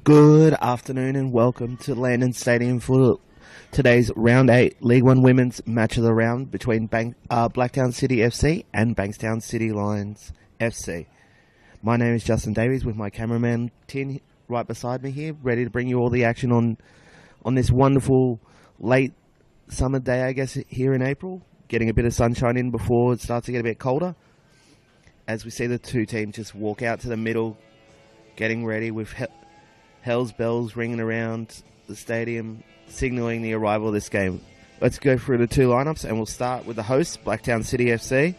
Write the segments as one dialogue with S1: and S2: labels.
S1: Good afternoon and welcome to Landon Stadium for today's Round 8 League 1 Women's Match of the Round between Blacktown City FC and Bankstown City Lions FC. My name is Justin Davies with my cameraman Tin right beside me here, ready to bring you all the action on this wonderful late summer day, I guess, here in April. Getting a bit of sunshine in before it starts to get a bit colder. As we see the two teams just walk out to the middle, getting ready with Hell's bells ringing around the stadium, signalling the arrival of this game. Let's go through the two lineups, and we'll start with the hosts, Blacktown City FC.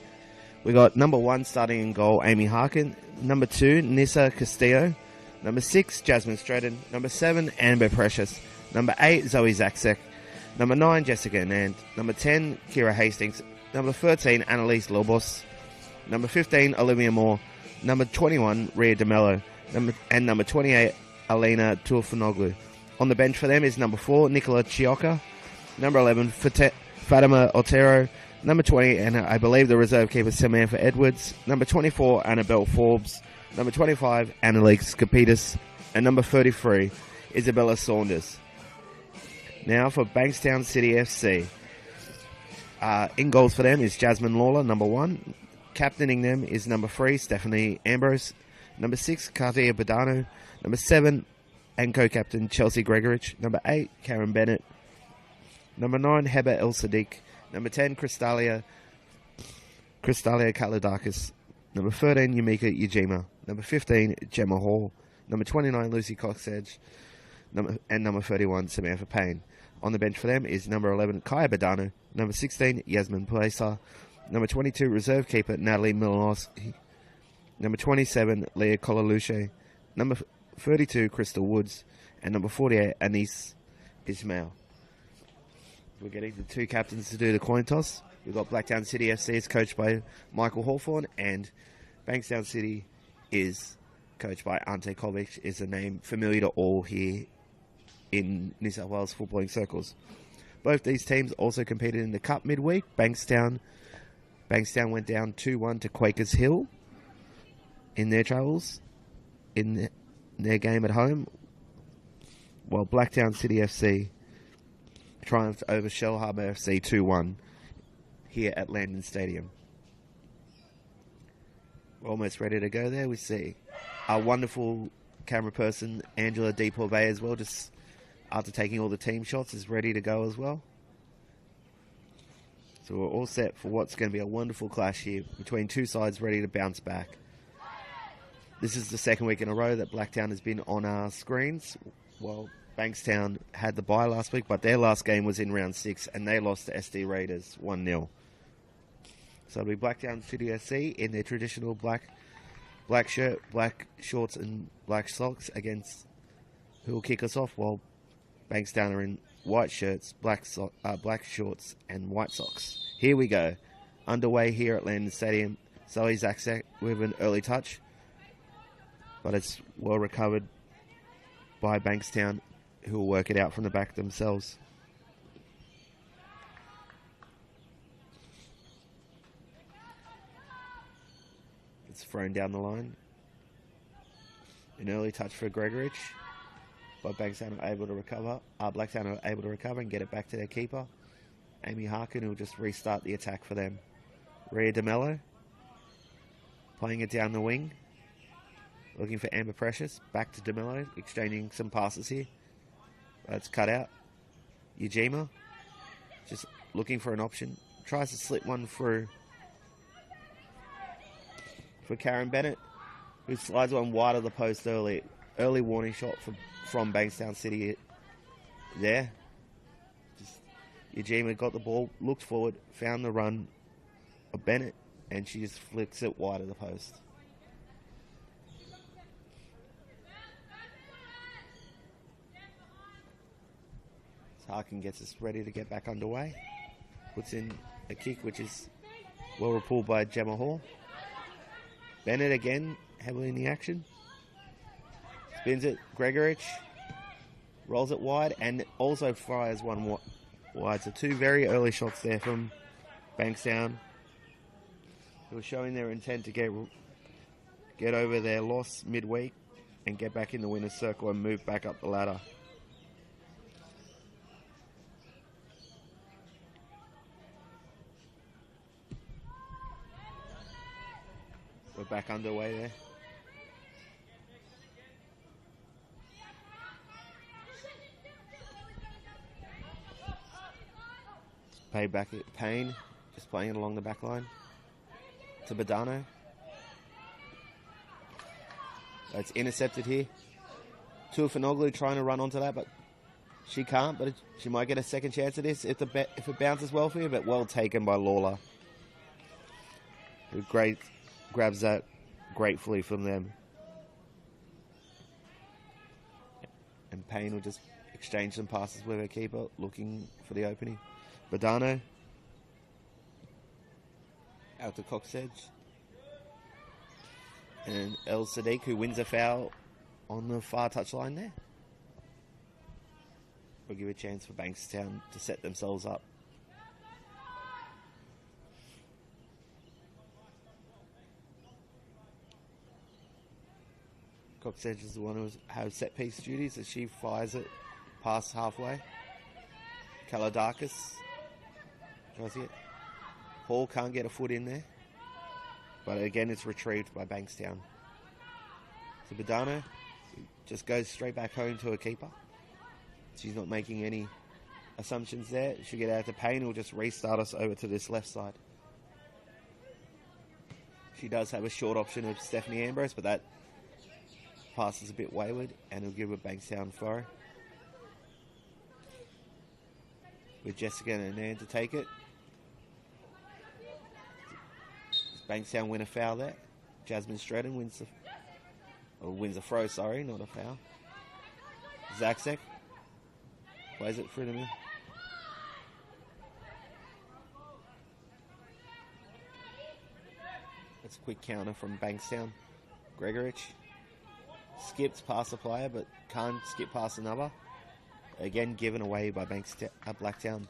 S1: We got number 1 starting in goal, Amy Harkin. Number 2, Nissa Castillo. Number 6, Jasmine Stratton. Number 7, Amber Precious. Number 8, Zoe Zaksek. Number 9, Jessica Anand. Number 10, Kira Hastings. Number 13, Annalise Lobos. Number 15, Olivia Moore. Number 21, Ria DeMello. And number 28, Alina Turfanoglu. On the bench for them is number 4, Nicola Chioka. Number 11, Fatima Otero. Number 20, and I believe the reserve keeper, Samantha Edwards. Number 24, Annabelle Forbes. Number 25, Annalise Skapitis. And number 33, Isabella Saunders. Now for Bankstown City FC. In goals for them is Jasmine Lawler, number 1. Captaining them is number 3, Stephanie Ambrose. Number 6, Katia Badano. Number 7, and co-captain Chelsea Gregorich. Number 8, Karen Bennett. Number 9, Heba El Sadiq. Number 10, Crystalia Kalidakis. Number 13, Yumika Yajima. Number 15, Gemma Hall. Number 29, Lucy Coxedge. And number 31, Samantha Payne. On the bench for them is number 11, Kaya Badano. Number 16, Yasmin Placer. Number 22, reserve keeper Natalie Milanovsky. Number 27, Leah Kolaluche. Number 32, Crystal Woods. And number 48, Anis Ismail. We're getting the two captains to do the coin toss. We've got Blacktown City FC is coached by Michael Hawthorne, and Bankstown City is coached by Ante Kovic, is a name familiar to all here in New South Wales footballing circles. Both these teams also competed in the Cup midweek. Bankstown went down 2-1 to Quakers Hill in their travels, in their game at home, while Blacktown City FC triumphed over Shell Harbour FC 2-1 here at Landon Stadium. We're almost ready to go there. We see our wonderful camera person, Angela DePorvey, as well, just after taking all the team shots, is ready to go as well. So we're all set for what's going to be a wonderful clash here between two sides ready to bounce back. This is the second week in a row that Blacktown has been on our screens. Well, Bankstown had the bye last week, but their last game was in round 6 and they lost to SD Raiders 1-0. So it'll be Blacktown City FC in their traditional black shirt, black shorts and black socks against who will kick us off, while Bankstown are in white shirts, black shorts and white socks. Here we go. Underway here at Landon Stadium. Zoe Zaksek with an early touch, but it's well recovered by Bankstown, who will work it out from the back themselves. It's thrown down the line. An early touch for Gregorich, but Bankstown are able to recover. Blacktown are able to recover and get it back to their keeper, Amy Harkin, who will just restart the attack for them. Ria DeMello playing it down the wing, looking for Amber Precious. Back to DeMello, exchanging some passes here. It's cut out. Yajima just looking for an option. Tries to slip one through for Karen Bennett, who slides one wide of the post early. Early warning shot from Bankstown City there. Yajima got the ball, looked forward, found the run of Bennett, and she just flicks it wide of the post. Harkin gets us ready to get back underway. Puts in a kick which is well repelled by Gemma Hall. Bennett again, heavily in the action. Spins it, Gregorich rolls it wide and also fires one wide. So two very early shots there from Bankstown, who are showing their intent to get over their loss midweek and get back in the winner's circle and move back up the ladder. We're back underway there. Pay back at Payne, just playing it along the back line. To Badano. That's intercepted here. Tuafanoglu trying to run onto that, but she can't. But she might get a second chance at this if it bounces well for you. But well taken by Lawler, who grabs that gratefully from them. And Payne will just exchange some passes with her keeper, looking for the opening. Badano out to Coxedge. And El Sadiq, who wins a foul on the far touchline there. We'll give a chance for Bankstown to set themselves up. Coxedge is the one who has set piece duties as she fires it past halfway. Kalidakis tries to get. Hall can't get a foot in there. But again, it's retrieved by Bankstown. So Badano just goes straight back home to her keeper. She's not making any assumptions there. She'll get out to Payne, who'll just restart us over to this left side. She does have a short option of Stephanie Ambrose, but that pass is a bit wayward, and he'll give a Bankstown throw. With Jessica and Nan to take it. Bankstown win a foul there. Jasmine Stratton wins a throw, sorry, not a foul. Zakzek plays it through the middle. That's a quick counter from Bankstown. Gregorich skips past the player, but can't skip past another. Again, given away by Blacktown.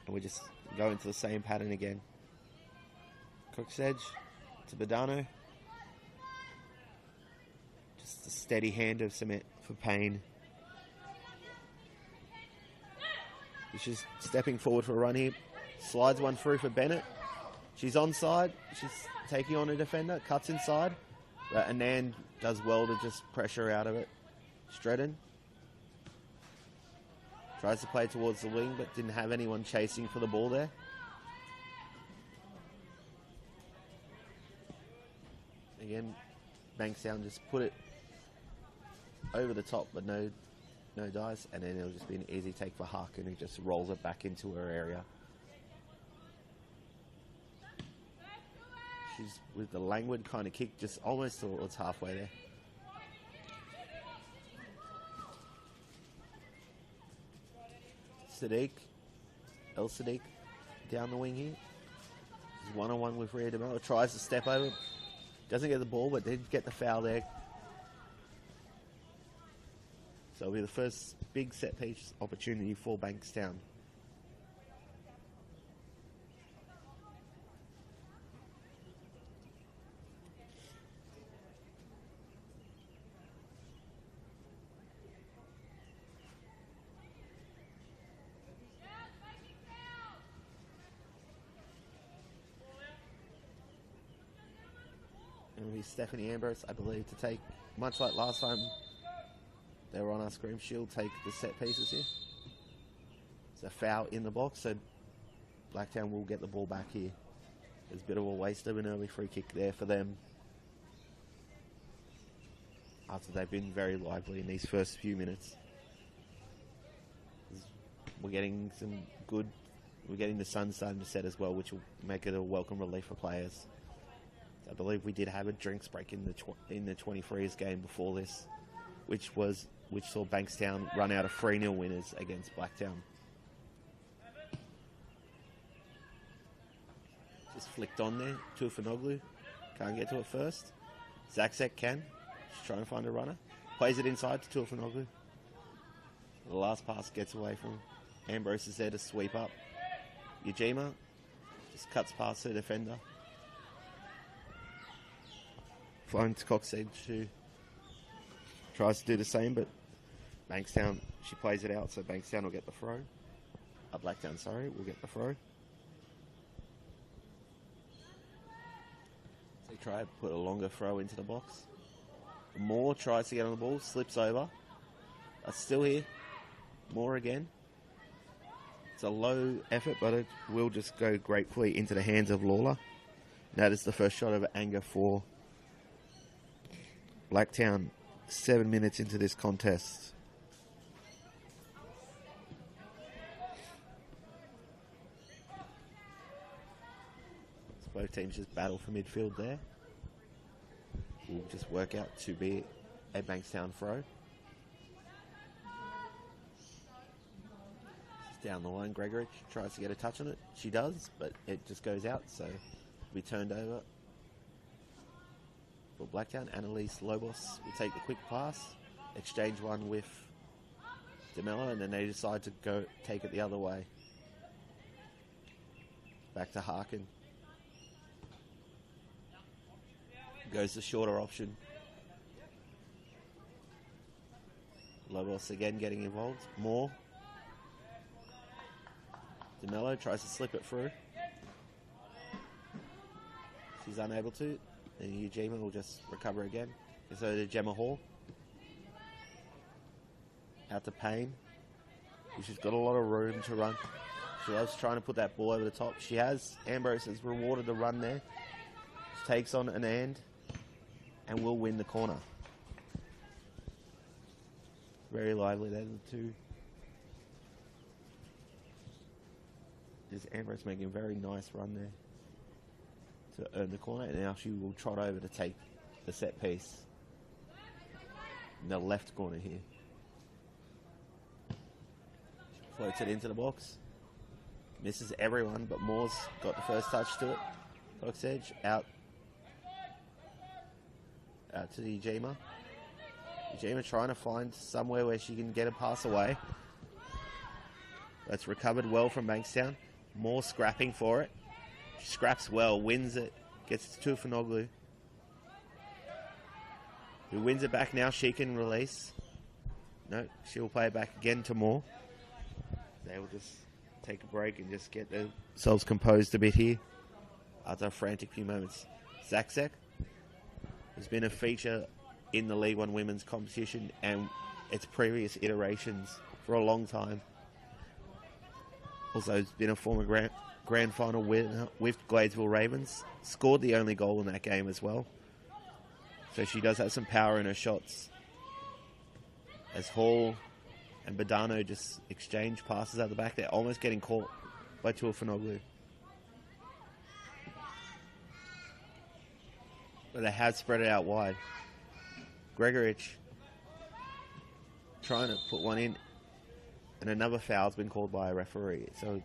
S1: And we just go into the same pattern again. Coxedge to Badano. Just a steady hand of cement for Payne. He's just stepping forward for a run here. Slides one through for Bennett. She's onside. She's taking on a defender. Cuts inside. But Anand does well to just pressure out of it. Stratton tries to play towards the wing, but didn't have anyone chasing for the ball there. Again, Bankstown just put it over the top, but no dice, and then it'll just be an easy take for Harkin, who just rolls it back into her area. She's with the languid kind of kick, just almost towards halfway there. El Sadiq, down the wing here. He's one-on-one with Rhea DeMello, tries to step over. Doesn't get the ball, but did get the foul there. So it'll be the first big set piece opportunity for Bankstown. It'll be Stephanie Ambrose, I believe, to take, much like last time they were on our screen, she'll take the set pieces here. It's a foul in the box, so Blacktown will get the ball back here. There's a bit of a waste of an early free kick there for them, after they've been very lively in these first few minutes. We're getting the sun starting to set as well, which will make it a welcome relief for players. I believe we did have a drinks break in the 23s game before this, which saw Bankstown run out of 3-0 winners against Blacktown. Just flicked on there. Tuafanoglu can't get to it first. Zakzek can. Just trying to find a runner. Plays it inside to Tuafanoglu. The last pass gets away from him. Ambrose is there to sweep up. Yajima just cuts past the defender. Finds Coxedge, who tries to do the same, but Bankstown, she plays it out, so Bankstown will get the throw. Blacktown, sorry, will get the throw. So try to put a longer throw into the box. Moore tries to get on the ball, slips over. Still here. Moore again. It's a low effort, but it will just go gratefully into the hands of Lawler. That is the first shot of anger for Blacktown 7 minutes into this contest. Both teams just battle for midfield there. Will just work out to be a Bankstown throw. Down the line, Gregory tries to get a touch on it. She does, but it just goes out, so it'll be turned over for Blacktown. Annalise Lobos will take the quick pass, exchange one with DeMello, and then they decide to go take it the other way. Back to Harkin. Goes the shorter option. Lobos again getting involved. More. DeMello tries to slip it through. She's unable to. And Ujima will just recover again. And so to Gemma Hall. Out to Payne. She's got a lot of room to run. She loves trying to put that ball over the top. She has. Ambrose has rewarded the run there. She takes on an and will win the corner. Very lively there, the two. Is Ambrose making a very nice run there to earn the corner, and now she will trot over to take the set piece in the left corner here. Floats it into the box, misses everyone, but Moore's got the first touch to it. Box edge out to the Ujima. Ujima trying to find somewhere where she can get a pass away. That's recovered well from Bankstown. More scrapping for it. She scraps well, wins it, gets it to Finoglu, who wins it back now. She can release. No, she'll play it back again to Moore. They will just take a break and just get themselves composed a bit here after a frantic few moments. Zakzek has been a feature in the League One women's competition and its previous iterations for a long time. Also, has been a former grand final winner with Gladesville Ravens. Scored the only goal in that game as well. So she does have some power in her shots. As Hall and Badano just exchange passes out the back, they're almost getting caught by Tuafanoglu. But they have spread it out wide. Gregorich trying to put one in, and another foul's been called by a referee. So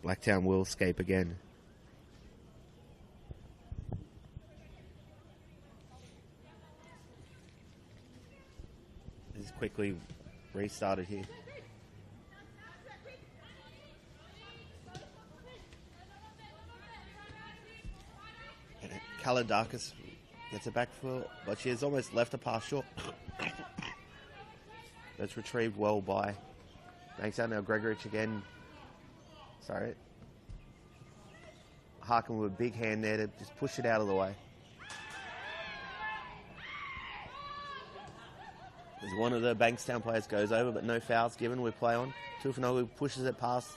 S1: Blacktown will escape again. This is quickly restarted here. And Kalidakis gets it back for, but she has almost left a pass short. That's retrieved well by Bankstown. Now Gregorich again. Sorry. Harkin with a big hand there to just push it out of the way. As one of the Bankstown players goes over, but no fouls given with play on. Tufanoglu pushes it past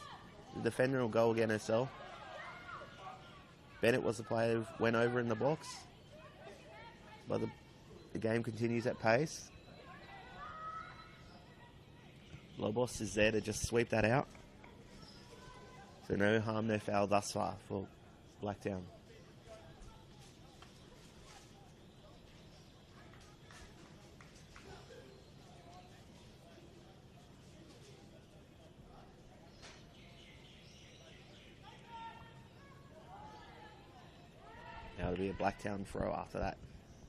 S1: the defender and will go again herself. Bennett was the player who went over in the box. But the game continues at pace. Lobos is there to just sweep that out. So no harm, no foul thus far for Blacktown. Now it'll be a Blacktown throw after that.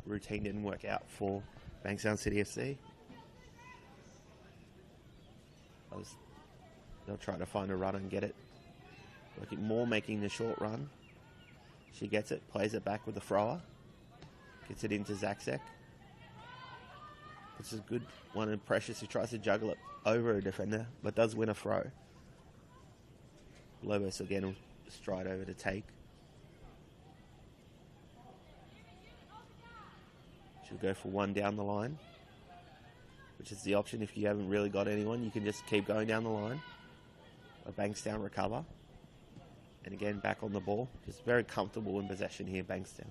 S1: Routine didn't work out for Bankstown City FC. They'll try to find a run and get it. More making the short run. She gets it, plays it back with the thrower. Gets it into Zakzek. This is a good one, and Precious, who tries to juggle it over a defender, but does win a throw. Lobos again will stride over to take. She'll go for one down the line, which is the option if you haven't really got anyone. You can just keep going down the line. A Bankstown recover. And again, back on the ball. Just very comfortable in possession here, Bankstown.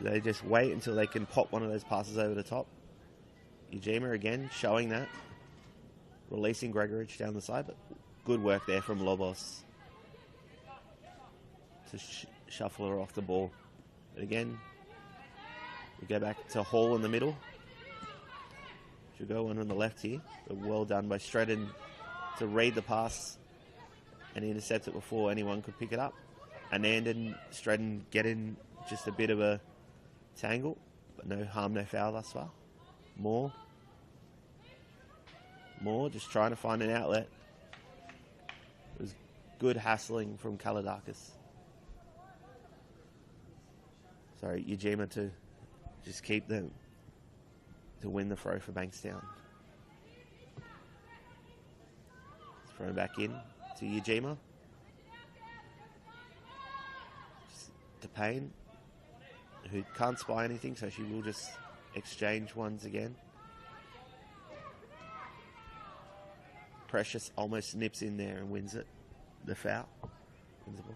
S1: They just wait until they can pop one of those passes over the top. Ujima again showing that. Releasing Gregorich down the side, but good work there from Lobos to shuffle her off the ball. But again, we go back to Hall in the middle. She'll go one on the left here, but well done by Stratton to read the pass and intercept it before anyone could pick it up. Anand and Stratton get in just a bit of a tangle, but no harm, no foul thus far. More, just trying to find an outlet. It was good hassling from Kaladakis. Sorry, Ujima to just keep them to win the throw for Bankstown. Throw back in to Ujima. To Payne, who can't spy anything, so she will just exchange ones again. Precious almost nips in there and wins it. The foul. Wins the ball.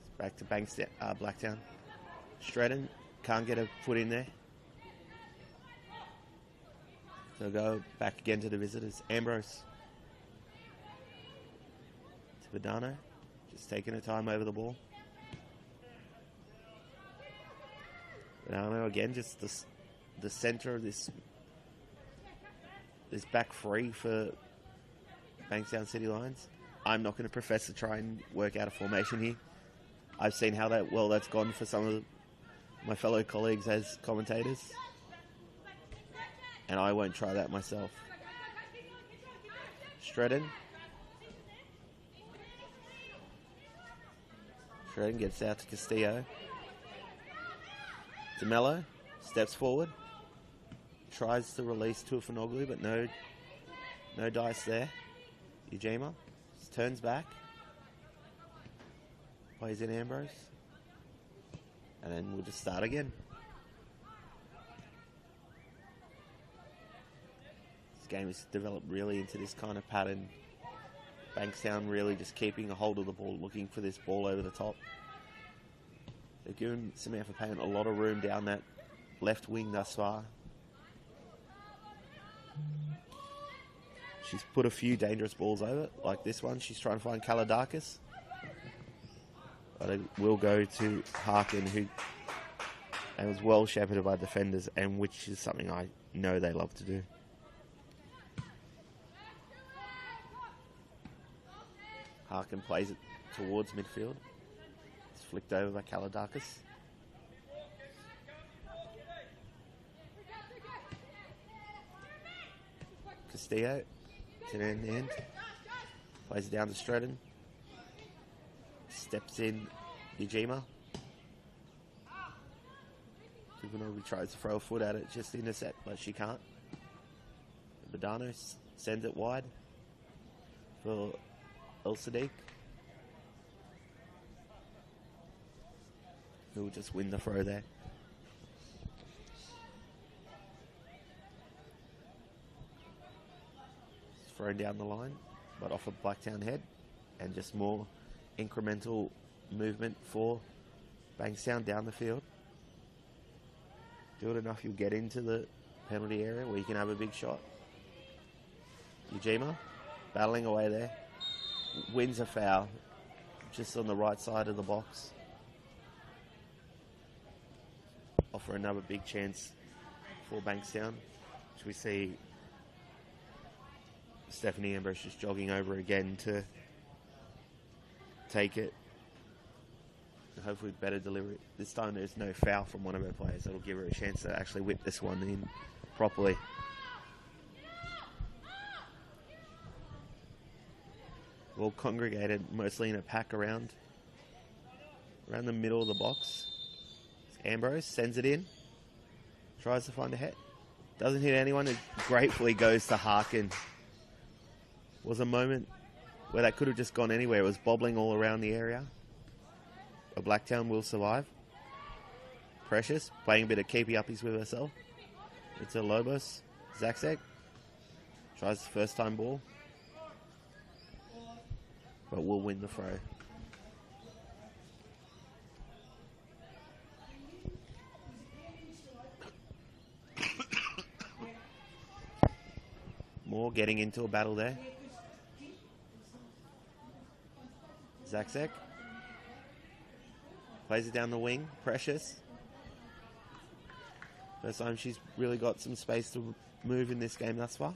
S1: It's back to Bankstown, Blacktown. Stratton can't get a foot in there. So go back again to the visitors. Ambrose. To Badano. Just taking her time over the ball. Badano again, just the centre of this back three for Bankstown City Lions. I'm not going to profess to try and work out a formation here. I've seen how that's gone for some of my fellow colleagues as commentators, and I won't try that myself. Stratton gets out to Castillo. DeMello steps forward, tries to release Tuafanoglu, but no dice there. Ujima turns back, plays in Ambrose, and then we'll just start again. This game has developed really into this kind of pattern. Bankstown really just keeping a hold of the ball, looking for this ball over the top. They're giving Samantha Payne a lot of room down that left wing thus far. She's put a few dangerous balls over, like this one. She's trying to find Kaladakis. But it will go to Harkin, who was well shepherded by defenders, and which is something I know they love to do. Harkin plays it towards midfield. It's flicked over by Kaladakis. Castillo to the end. Plays it down to Stratton. Steps in Ujima. Tupanoglu tries to throw a foot at it, just intercept, but she can't. Badano sends it wide for El Sadiq, who will just win the throw there. It's thrown down the line, but off a Blacktown head, and just more incremental movement for Bankstown down the field. Do it enough, you'll get into the penalty area where you can have a big shot. Ujima battling away there. Wins a foul just on the right side of the box. Offer another big chance for Bankstown, which we see Stephanie Ambrose just jogging over again to take it. Hopefully better delivery. This time there's no foul from one of her players. That'll give her a chance to actually whip this one in properly. Well congregated, mostly in a pack around around the middle of the box. Ambrose sends it in. Tries to find a head. Doesn't hit anyone. It gratefully goes to Harkin. Was a moment where that could have just gone anywhere. It was bobbling all around the area. But Blacktown will survive. Precious, playing a bit of keepy uppies with herself. It's a Lobos. Zakzek tries the first time ball. But will win the throw. Moore getting into a battle there. Zakzek plays it down the wing. Precious. First time she's really got some space to move in this game thus far.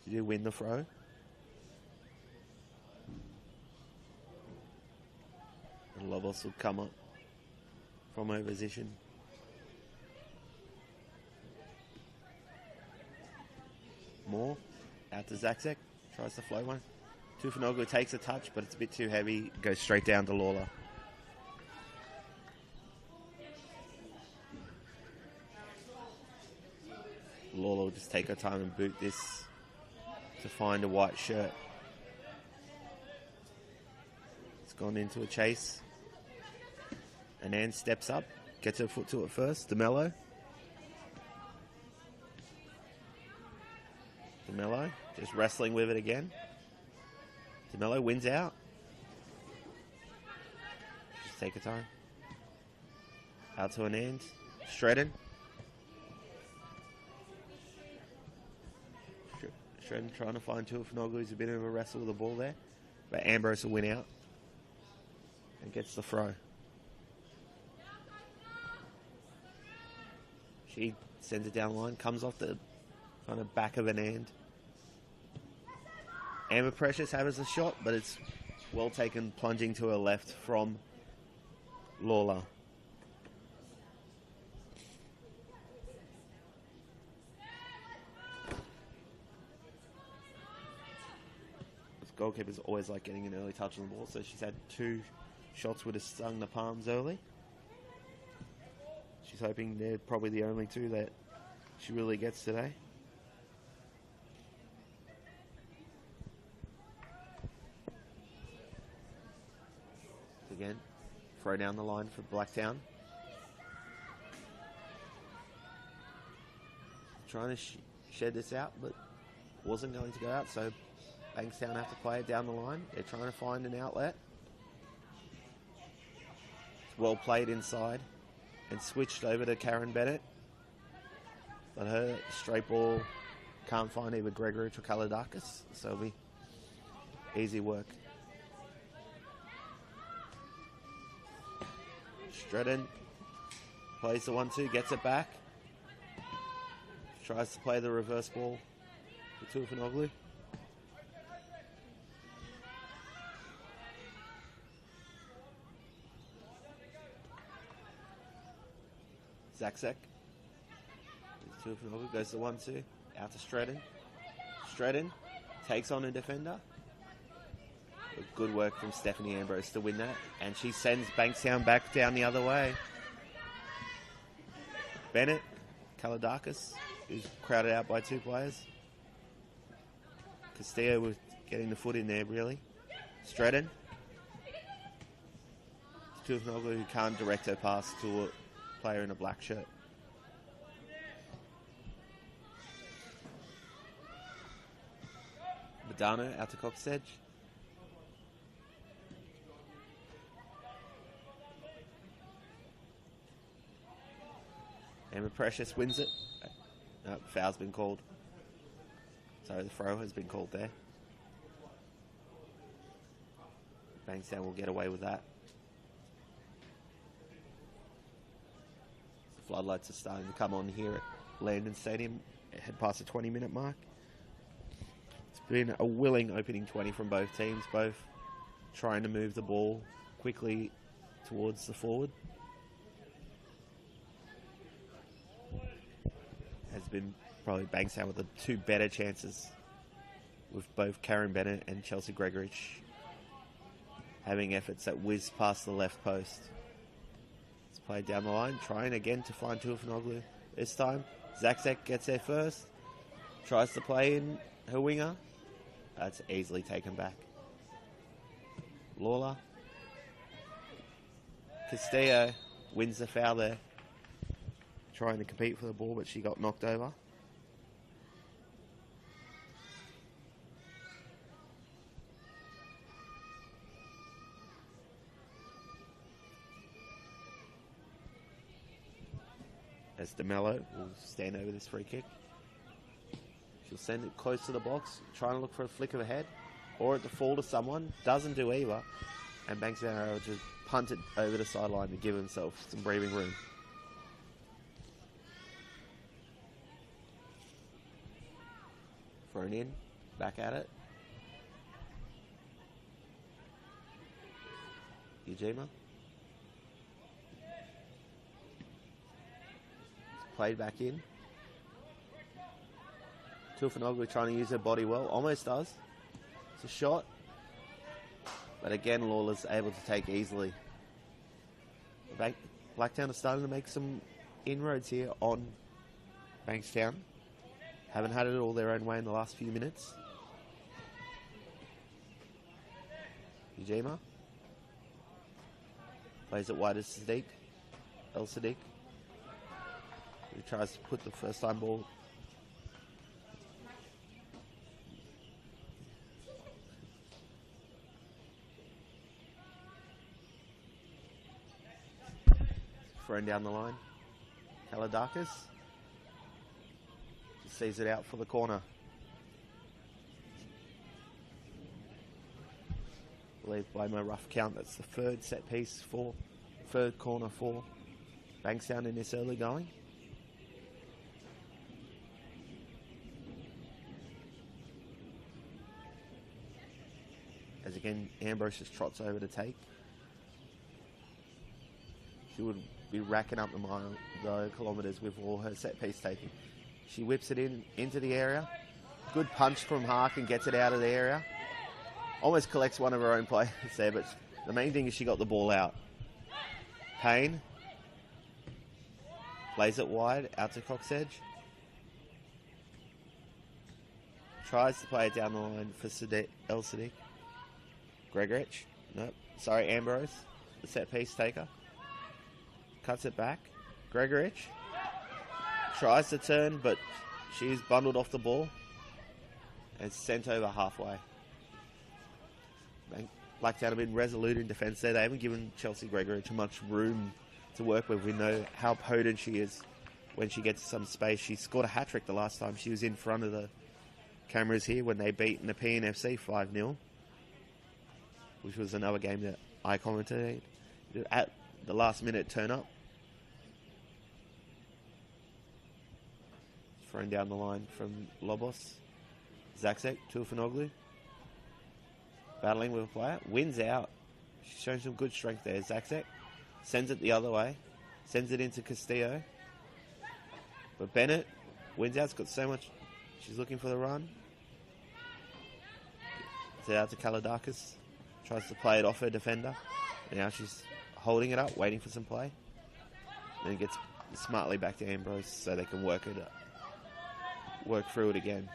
S1: She did win the throw. And Lobos will come up from her position. Moore out to Zakzek. Tries to flow one. Tufanoglu takes a touch, but it's a bit too heavy. Goes straight down to Lawler. Lawler will just take her time and boot this to find a white shirt. It's gone into a chase. Anand steps up, gets her foot to it first. DeMello. DeMello just wrestling with it again. DeMello wins out. Just take her time. Out to Anand. Shredden. Shredden trying to find Tufanoglu, who's a bit of a wrestle with the ball there. But Ambrose will win out. And gets the throw. She sends it down the line. Comes off the kind of back of an end. Amber Precious has a shot, but it's well taken, plunging to her left from Lawler. This goalkeeper's always like getting an early touch on the ball, so she's had 2 shots would have stung the palms early. She's hoping they're probably the only 2 that she really gets today. Again, throw down the line for Blacktown. Trying to shed this out, but wasn't going to go out, so Bankstown have to play it down the line. They're trying to find an outlet. It's well played inside and switched over to Karen Bennett. But her straight ball can't find either Gregory or Kalidakis, so it'll be easy work. Shredden plays the 1-2, gets it back. Tries to play the reverse ball to Tufanoglu. Zakzek. Tufanoglu goes to 1-2, out to Shredden. Shredden takes on a defender. Good work from Stephanie Ambrose to win that. And she sends Bankstown back down the other way. Bennett, Kalidakis, who's crowded out by 2 players. Castillo was getting the foot in there, really. Stratton. Tufanoglu, who can't direct her pass to a player in a black shirt. Madano out to Coxedge. Emma Precious wins it. No, foul's been called. So the throw has been called there. Bankstown will get away with that. The floodlights are starting to come on here at Landon Stadium. Head past the 20-minute mark. It's been a willing opening 20 from both teams, both trying to move the ball quickly towards the forward. Has been probably Bankstown with the 2 better chances, with both Karen Bennett and Chelsea Gregorich having efforts that whiz past the left post. It's played down the line, trying again to find Tufanoglu. This time, Zakzek gets there first, tries to play in her winger. That's easily taken back. Lawler. Castillo wins the foul there. Trying to compete for the ball, but she got knocked over. As DeMello will stand over this free kick. She'll send it close to the box, trying to look for a flick of a head, or it to fall to someone. Doesn't do either. And Bankstown are able to punt it over the sideline to give himself some breathing room. Thrown in, back at it. Ujima. Played back in. Tufanoglu trying to use her body well. Almost does. It's a shot. But again, Lawler's able to take easily. Blacktown are starting to make some inroads here on Bankstown. Haven't had it all their own way in the last few minutes. Ujima. Plays it wide as Sadiq. El Sadiq. He tries to put the first time ball. Thrown down the line. Kaladakis. Just sees it out for the corner. I believe by my rough count that's the third set piece for third corner for Bankstown in this early going. As again, Ambrose just trots over to take. She would be racking up the kilometres with all her set piece taking. She whips it into the area. Good punch from Hark and gets it out of the area. Almost collects one of her own players there, but the main thing is she got the ball out. Payne plays it wide out to Cox Edge. Tries to play it down the line for El Sadiq. Gregorich. Nope. Sorry, Ambrose. The set piece taker. Cuts it back. Gregorich. Tries to turn, but she's bundled off the ball. And sent over halfway. Blacktown have been resolute in defence there. They haven't given Chelsea Gregorich much room to work with. We know how potent she is when she gets some space. She scored a hat-trick the last time she was in front of the cameras here when they beat the PNFC 5-0. Which was another game that I commented at the last minute turn up. Thrown down the line from Lobos. Zakzek, Tufanoglu. Battling with a player. Wins out. She's shown some good strength there. Zakzek sends it the other way. Sends it into Castillo. But Bennett wins out. It's got so much. She's looking for the run. It's out to Kaladakis. Tries to play it off her defender. And now she's holding it up, waiting for some play. Then gets smartly back to Ambrose so they can work through it again.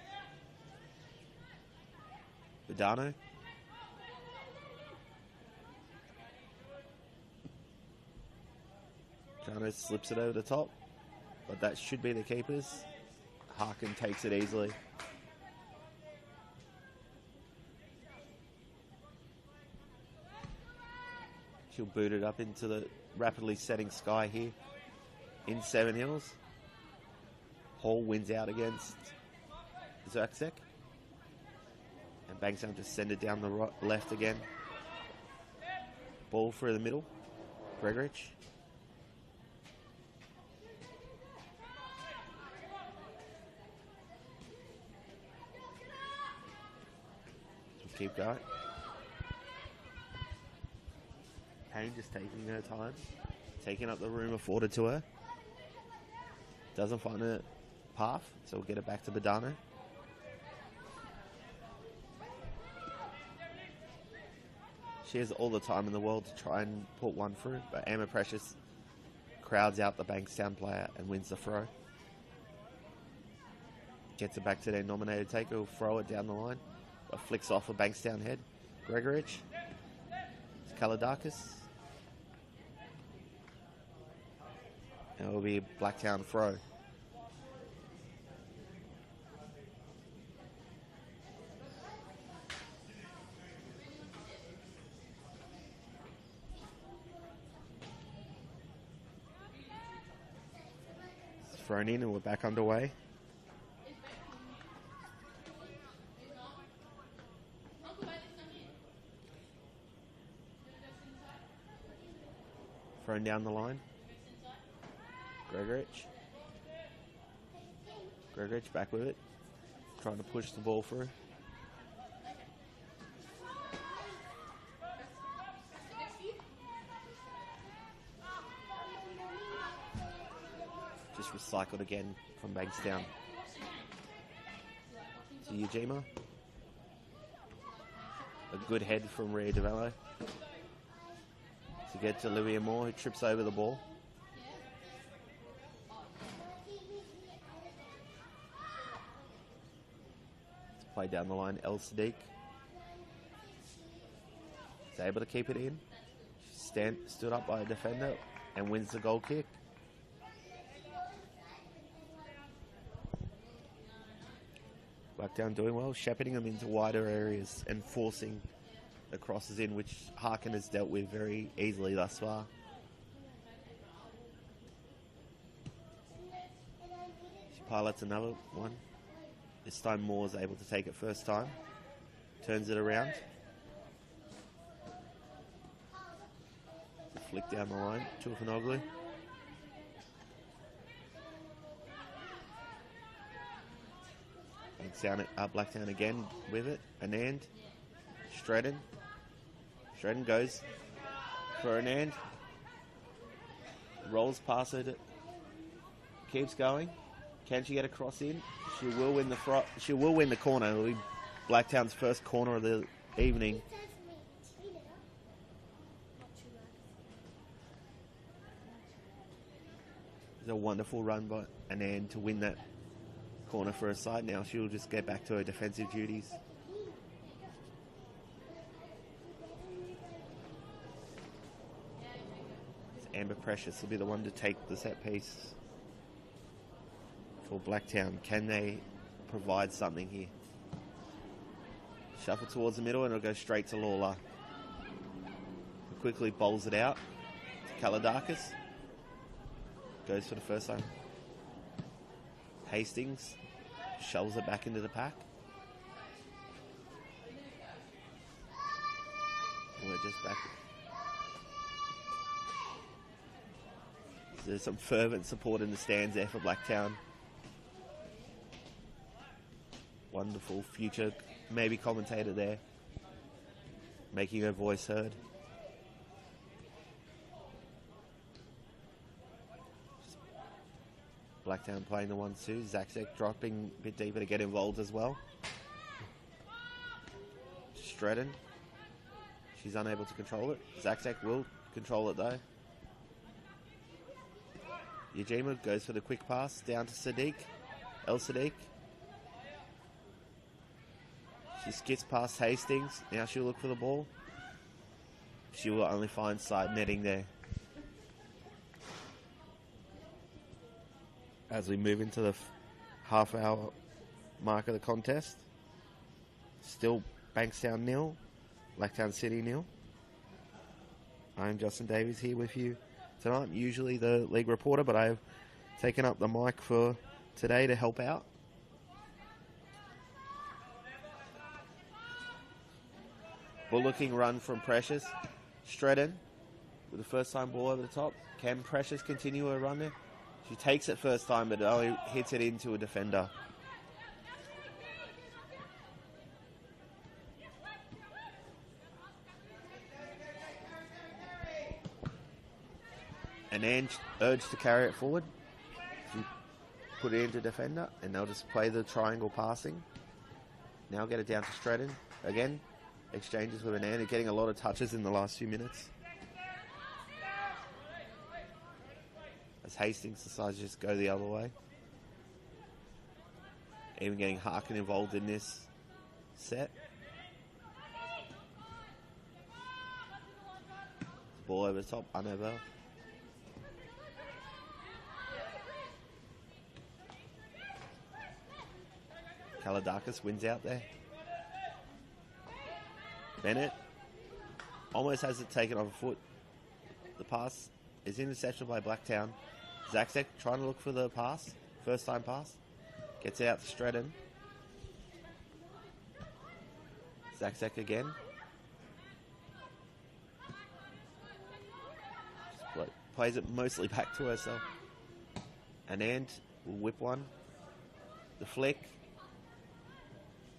S1: Badano. Badano slips it over the top. But that should be the keeper's. Harkin takes it easily. She'll boot it up into the rapidly setting sky here in Seven Hills. Hall wins out against Zerksek. And Bankstown just send it down the left again. Ball through the middle. Gregorich. She'll keep going. Payne just taking her time, taking up the room afforded to her. Doesn't find a path, so we'll get it back to Badano. She has all the time in the world to try and put one through, but Amber Precious crowds out the Bankstown player and wins the throw. Gets it back to their nominated taker, who'll throw it down the line, but flicks off a Bankstown head. Gregorich. It's Kalidakis. And it will be a Blacktown throw. It's thrown in and we're back underway. Thrown down the line. Gregorich. Gregorich back with it. Trying to push the ball through. Just recycled again from Bankstown. To Ujima. A good head from Rhea DeVello. To get to Olivia Moore, who trips over the ball. It's played down the line. El Sadiq is able to keep it in. Stood up by a defender and wins the goal kick. Blacktown doing well, shepherding them into wider areas and forcing the crosses in, which Harkin has dealt with very easily thus far. She pilots another one. This time Moore is able to take it first time. Turns it around. Flick down the line. Chufanoglu. Blacktown again with it. Anand. Stratton. Stratton goes for Anand. Rolls past it. Keeps going. Can she get a cross in? She will win the She will win the corner. It'll be Blacktown's first corner of the evening. It's a wonderful run by Anand to win that corner for her side. Now she'll just get back to her defensive duties. Amber Precious will be the one to take the set piece for Blacktown. Can they provide something here? Shuffle towards the middle and it'll go straight to Lawler. Quickly bowls it out to Kalidakis. Goes for the first time. Hastings shovels it back into the pack. We're just back. There's some fervent support in the stands there for Blacktown. Wonderful future, maybe commentator there, making her voice heard. Blacktown playing the 1-2. Zakzek dropping a bit deeper to get involved as well. Stratton. She's unable to control it. Zakzek will control it though. Ujima goes for the quick pass down to Sadiq. El Sadiq. She skips past Hastings. Now she'll look for the ball. She will only find side netting there. As we move into the half-hour mark of the contest. Still Bankstown 0, Blacktown City 0. I'm Justin Davies here with you tonight. I'm usually the league reporter, but I've taken up the mic for today to help out. Bullocking run from Precious. Stratton with the first time ball over the top. Can Precious continue her run there? She takes it first time, but only hits it into a defender. And Ange urged to carry it forward. She put it into defender, and they'll just play the triangle passing. Now get it down to Stratton. Again, exchanges with Ananda, getting a lot of touches in the last few minutes. As Hastings decides to just go the other way. Even getting Harkin involved in this set. Ball over the top, unover. Kalidakis wins out there. Bennett almost has it taken off a foot. The pass is intercepted by Blacktown. Zakzek trying to look for the pass. First time pass. Gets it out to Stratton. Zakzek again. Just plays it mostly back to herself. Anand will whip one. The flick.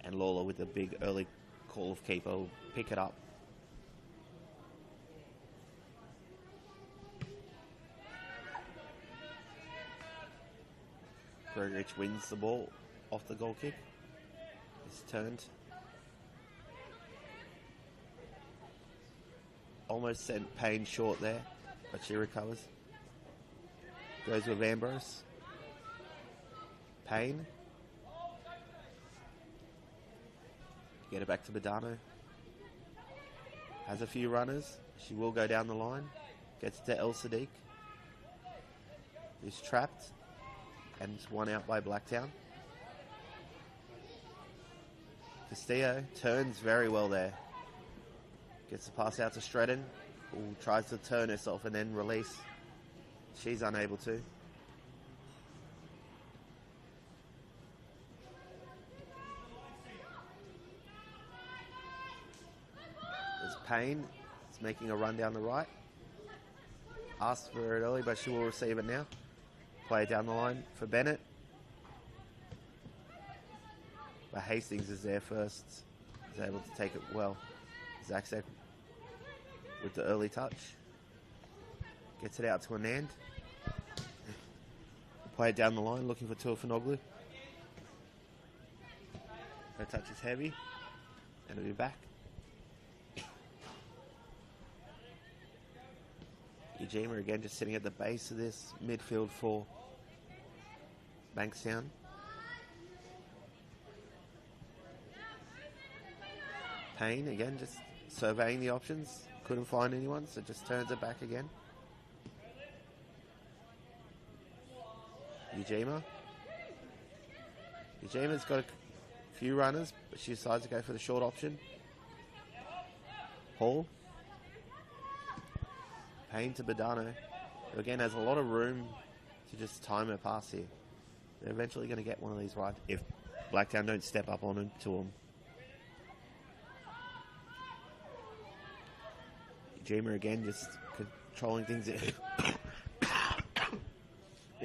S1: And Lawler with a big early call of keeper will pick it up. Bergerich wins the ball off the goal kick. It's turned. Almost sent Payne short there, but she recovers. Goes with Ambrose. Payne. Get it back to Badano. Has a few runners. She will go down the line. Gets to El Sadiq. Is trapped. And it's one out by Blacktown. Castillo turns very well there. Gets the pass out to Stratton. Who tries to turn herself and then release. She's unable to. There's Payne. It's making a run down the right. Asked for it early, but she will receive it now. Play it down the line for Bennett. But Hastings is there first. Is able to take it well. Zakzek with the early touch. Gets it out to Anand. Play it down the line, looking for Tuafanoglu. Her touch is heavy. And it'll be back. Ujima again just sitting at the base of this midfield for Bankstown. Payne again just surveying the options. Couldn't find anyone, so just turns it back again. Ujima's got a few runners, but she decides to go for the short option. Hall. Payne to Badano, who again has a lot of room to just time her pass here. They're eventually going to get one of these right if Blacktown don't step up on to them. Ujima again just controlling things in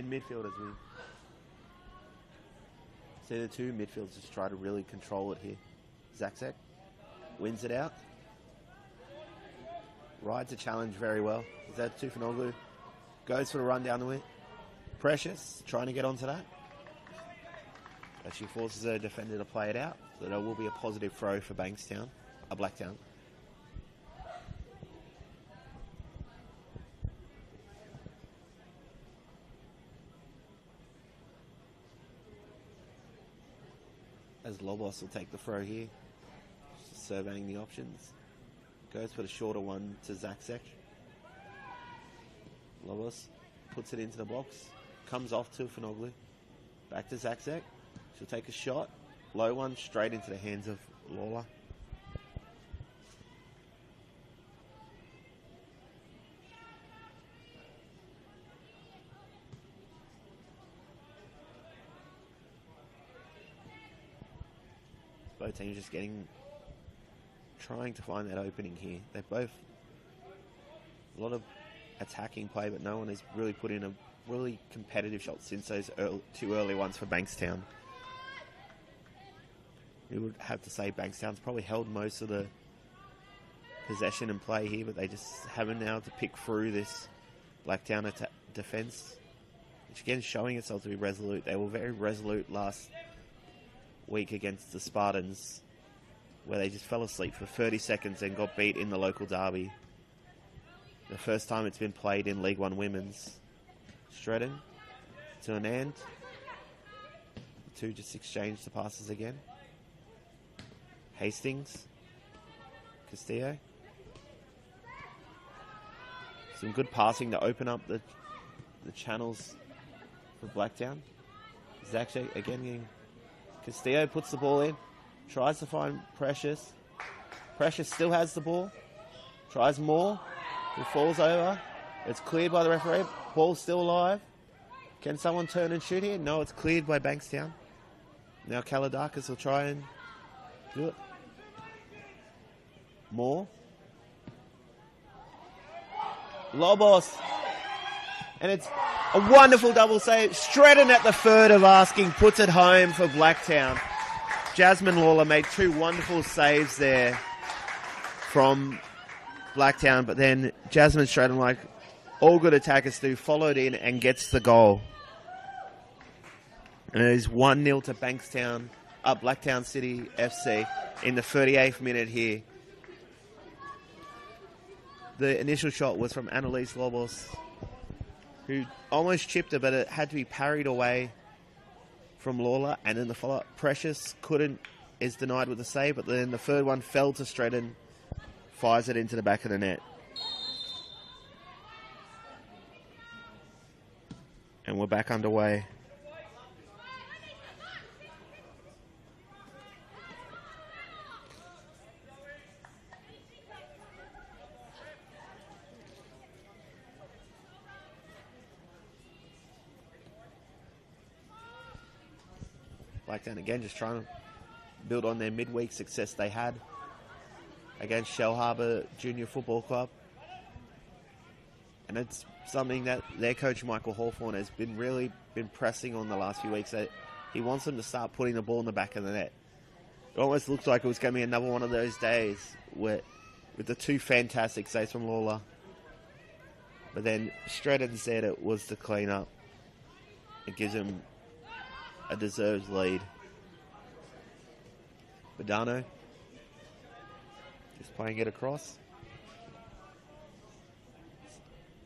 S1: midfield as we see the two midfielders just try to really control it here. Zakzek wins it out. Rides a challenge very well. Is that Tufanoglu? Goes for the run down the wing. Precious trying to get onto that. But she forces her defender to play it out. So there will be a positive throw for Blacktown. As Lobos will take the throw here. Just surveying the options. Goes for the shorter one to Zakzek. Lobos puts it into the box. Comes off to Fanoglu. Back to Zakzek. She'll take a shot. Low one straight into the hands of Lawler. Both teams just trying to find that opening here. They're both a lot of attacking play, but no one has really put in a really competitive shot since those two early ones for Bankstown. We would have to say Bankstown's probably held most of the possession and play here, but they just haven't been able to pick through this Blacktown defence, which again is showing itself to be resolute. They were very resolute last week against the Spartans, where they just fell asleep for 30 seconds and got beat in the local derby. The first time it's been played in League One Women's. Stretton to Anand. The two just exchange the passes again. Hastings. Castillo. Some good passing to open up the channels for Blacktown. Zakshek again getting... Castillo puts the ball in. Tries to find Precious. Precious still has the ball. Tries more. It falls over. It's cleared by the referee. Ball's still alive. Can someone turn and shoot here? No, it's cleared by Bankstown. Now Kalidakis will try and do it. More. Lobos. And it's a wonderful double save. Stretton at the third of asking puts it home for Blacktown. Jasmine Lawler made two wonderful saves there from Blacktown, but then Jasmine Stratton, like all good attackers do, followed in and gets the goal. And it is 1-0 to Bankstown, Blacktown City FC in the 38th minute here. The initial shot was from Annalise Lobos, who almost chipped it, but it had to be parried away from Lawler. And then the follow-up, Precious is denied with a save, but then the third one fell to Stratton, fires it into the back of the net. And we're back underway. Blacktown again just trying to build on their midweek success they had against Shell Harbour Junior Football Club. And it's something that their coach Michael Hawthorne has really been pressing on the last few weeks, that he wants them to start putting the ball in the back of the net. It almost looked like it was going to be another one of those days with the two fantastic saves from Lawler. But then Stratton said it was the clean up. It gives him a deserved lead. Badano just playing it across.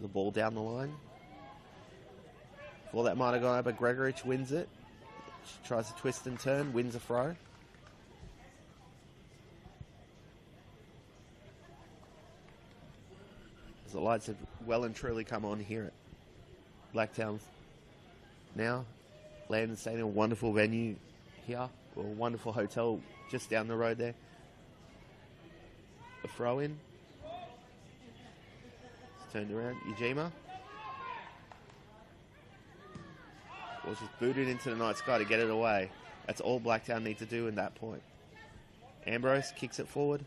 S1: The ball down the line. Before that might have gone over, Gregorich wins it. She tries to twist and turn, wins a throw. As the lights have well and truly come on here at Blacktown now. Landon Stadium, a wonderful venue here, or a wonderful hotel just down the road there. A throw in. It's turned around. Ujima. Was just booted into the night sky to get it away. That's all Blacktown need to do in that point. Ambrose kicks it forward.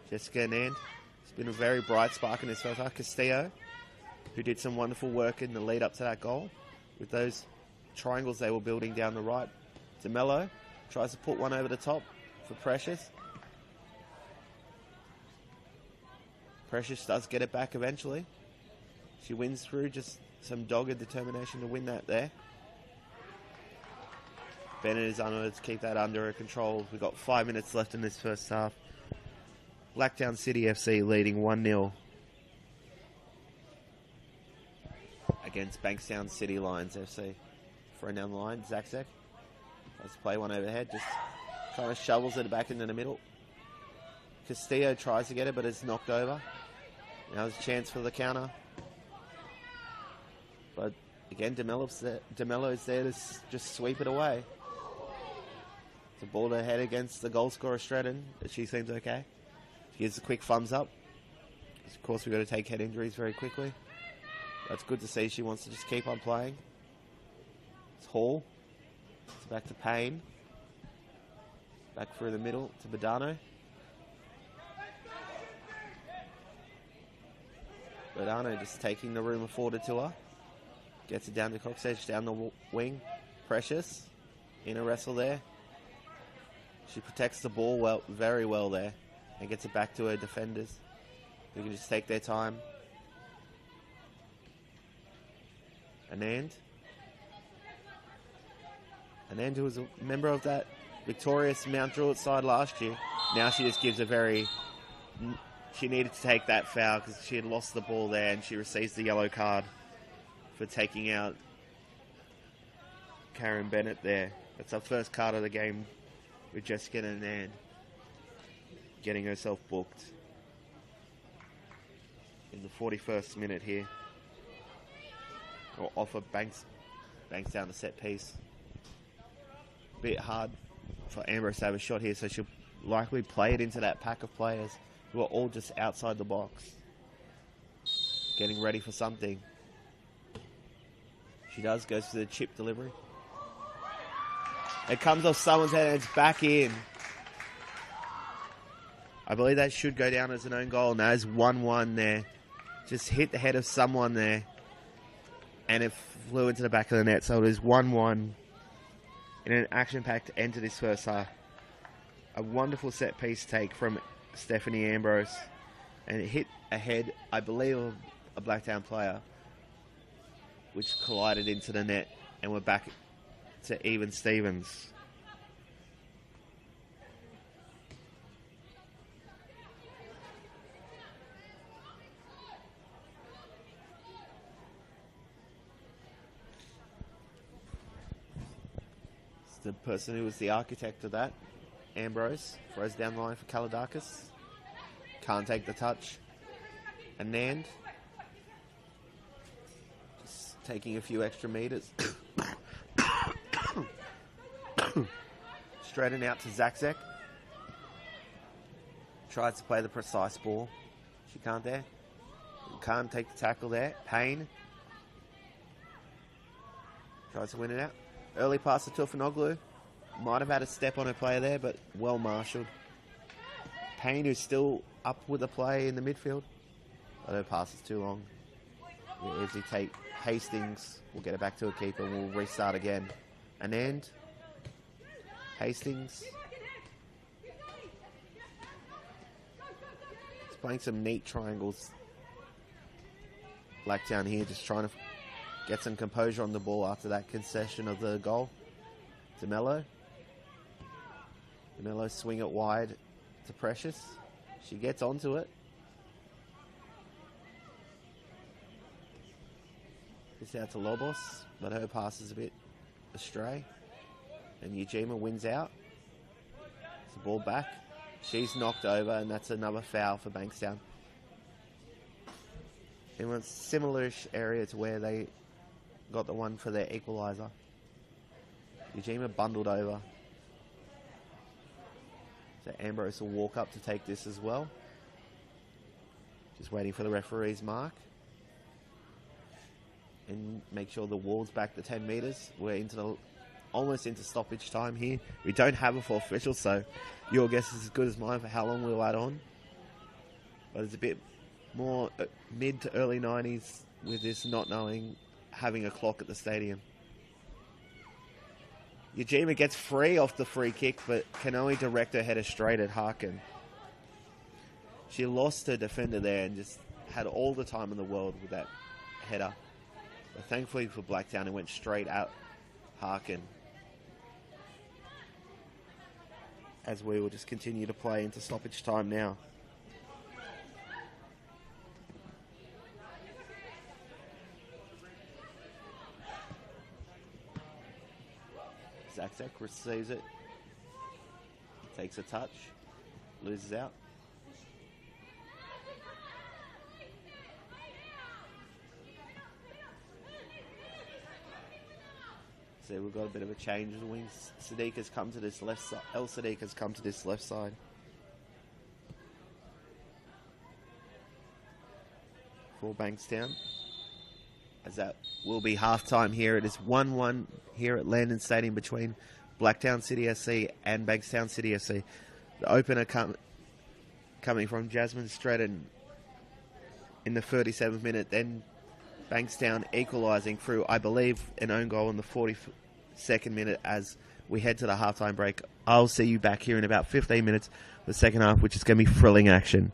S1: Jessica Anand. It's been a very bright spark in this first half. Castillo, who did some wonderful work in the lead up to that goal with those triangles they were building down the right. DeMello tries to put one over the top for Precious. Precious does get it back eventually. She wins through, just some dogged determination to win that there. Bennett is unable to keep that under control. We've got 5 minutes left in this first half. Blacktown City FC leading 1-0 against Bankstown City Lions FC. Thrown down the line, Zakzek tries to play one overhead, just kind of shovels it back into the middle. Castillo tries to get it, but it's knocked over. Now there's a chance for the counter. But again, DeMello's there to just sweep it away. The ball to head against the goal scorer Stratton, but she seems okay. She gives a quick thumbs up. Of course, we've got to take head injuries very quickly. That's good to see. She wants to just keep on playing. It's Hall. It's back to Payne. Back through the middle to Badano. Badano just taking the room afforded to her. Gets it down to Coxedge, down the wing. Precious. In a wrestle there. She protects the ball very well there. And gets it back to her defenders, who can just take their time. Anand. And who was a member of that victorious Mount Druitt side last year. Now she just gives a very... She needed to take that foul because she had lost the ball there, and she receives the yellow card for taking out Karen Bennett there. That's her first card of the game with Jessica Anand getting herself booked in the 41st minute here. Or off of Bankstown to set piece. Bit hard for Ambrose to have a shot here, so she'll likely play it into that pack of players who are all just outside the box, getting ready for something. She does, goes for the chip delivery. It comes off someone's head and it's back in. I believe that should go down as an own goal. Now it's 1-1 there. Just hit the head of someone there. And it flew into the back of the net. So it is 1-1 in an action-packed end to this first half. A wonderful set-piece take from Stephanie Ambrose. And it hit a head, I believe, of a Blacktown player, which collided into the net. And we're back to even Stevens. The person who was the architect of that, Ambrose, throws down the line for Kalidakis. Can't take the touch. Anand, just taking a few extra meters. Straighten out to Zakzek. Tries to play the precise ball. She can't there. Can't take the tackle there. Payne tries to win it out. Early pass to Tufanoglu. Might have had a step on her player there, but well marshalled. Payne, who's still up with the play in the midfield. But her pass is too long. We easily take Hastings. We'll get it back to a keeper and we'll restart again. Anand. Hastings. He's playing some neat triangles. Blacktown here just trying to get some composure on the ball after that concession of the goal. DeMello. DeMello swing it wide to Precious. She gets onto it. It's out to Lobos, but her pass is a bit astray. And Ujima wins out. It's the ball back. She's knocked over, and that's another foul for Bankstown. In a similar-ish area to where they got the one for their equaliser. Ujima bundled over. So Ambrose will walk up to take this as well. Just waiting for the referee's mark. And make sure the wall's back to 10 metres. We're into almost into stoppage time here. We don't have a full official, so your guess is as good as mine for how long we'll add on. But it's a bit more mid to early 90s with this not knowing, having a clock at the stadium. Ujima gets free off the free kick, but can only direct her header straight at Harkin. She lost her defender there and just had all the time in the world with that header. But thankfully for Blacktown, it went straight at Harkin. As we will just continue to play into stoppage time now. Zakzek receives it, takes a touch, loses out. So we've got a bit of a change in the wings. Sadiq has come to this left side. El Sadiq has come to this left side. For Bankstown. As that will be half-time here. It is 1-1 here at Landon Stadium between Blacktown City SC and Bankstown City SC. The opener coming from Jasmine Stratton in the 37th minute. Then Bankstown equalising through, I believe, an own goal in the 42nd minute as we head to the half-time break. I'll see you back here in about 15 minutes for the second half, which is going to be thrilling action.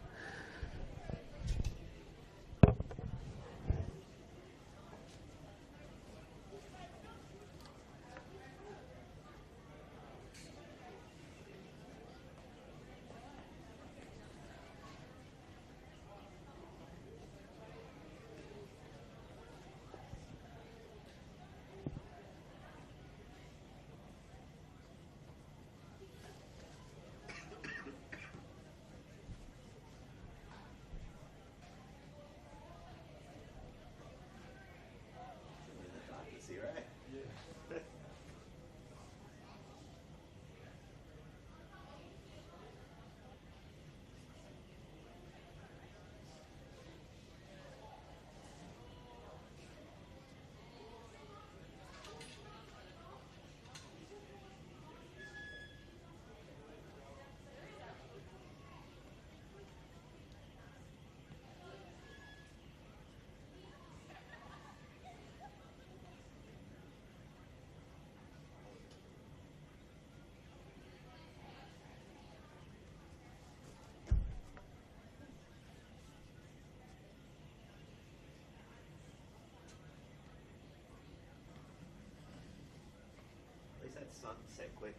S1: that sunset quick.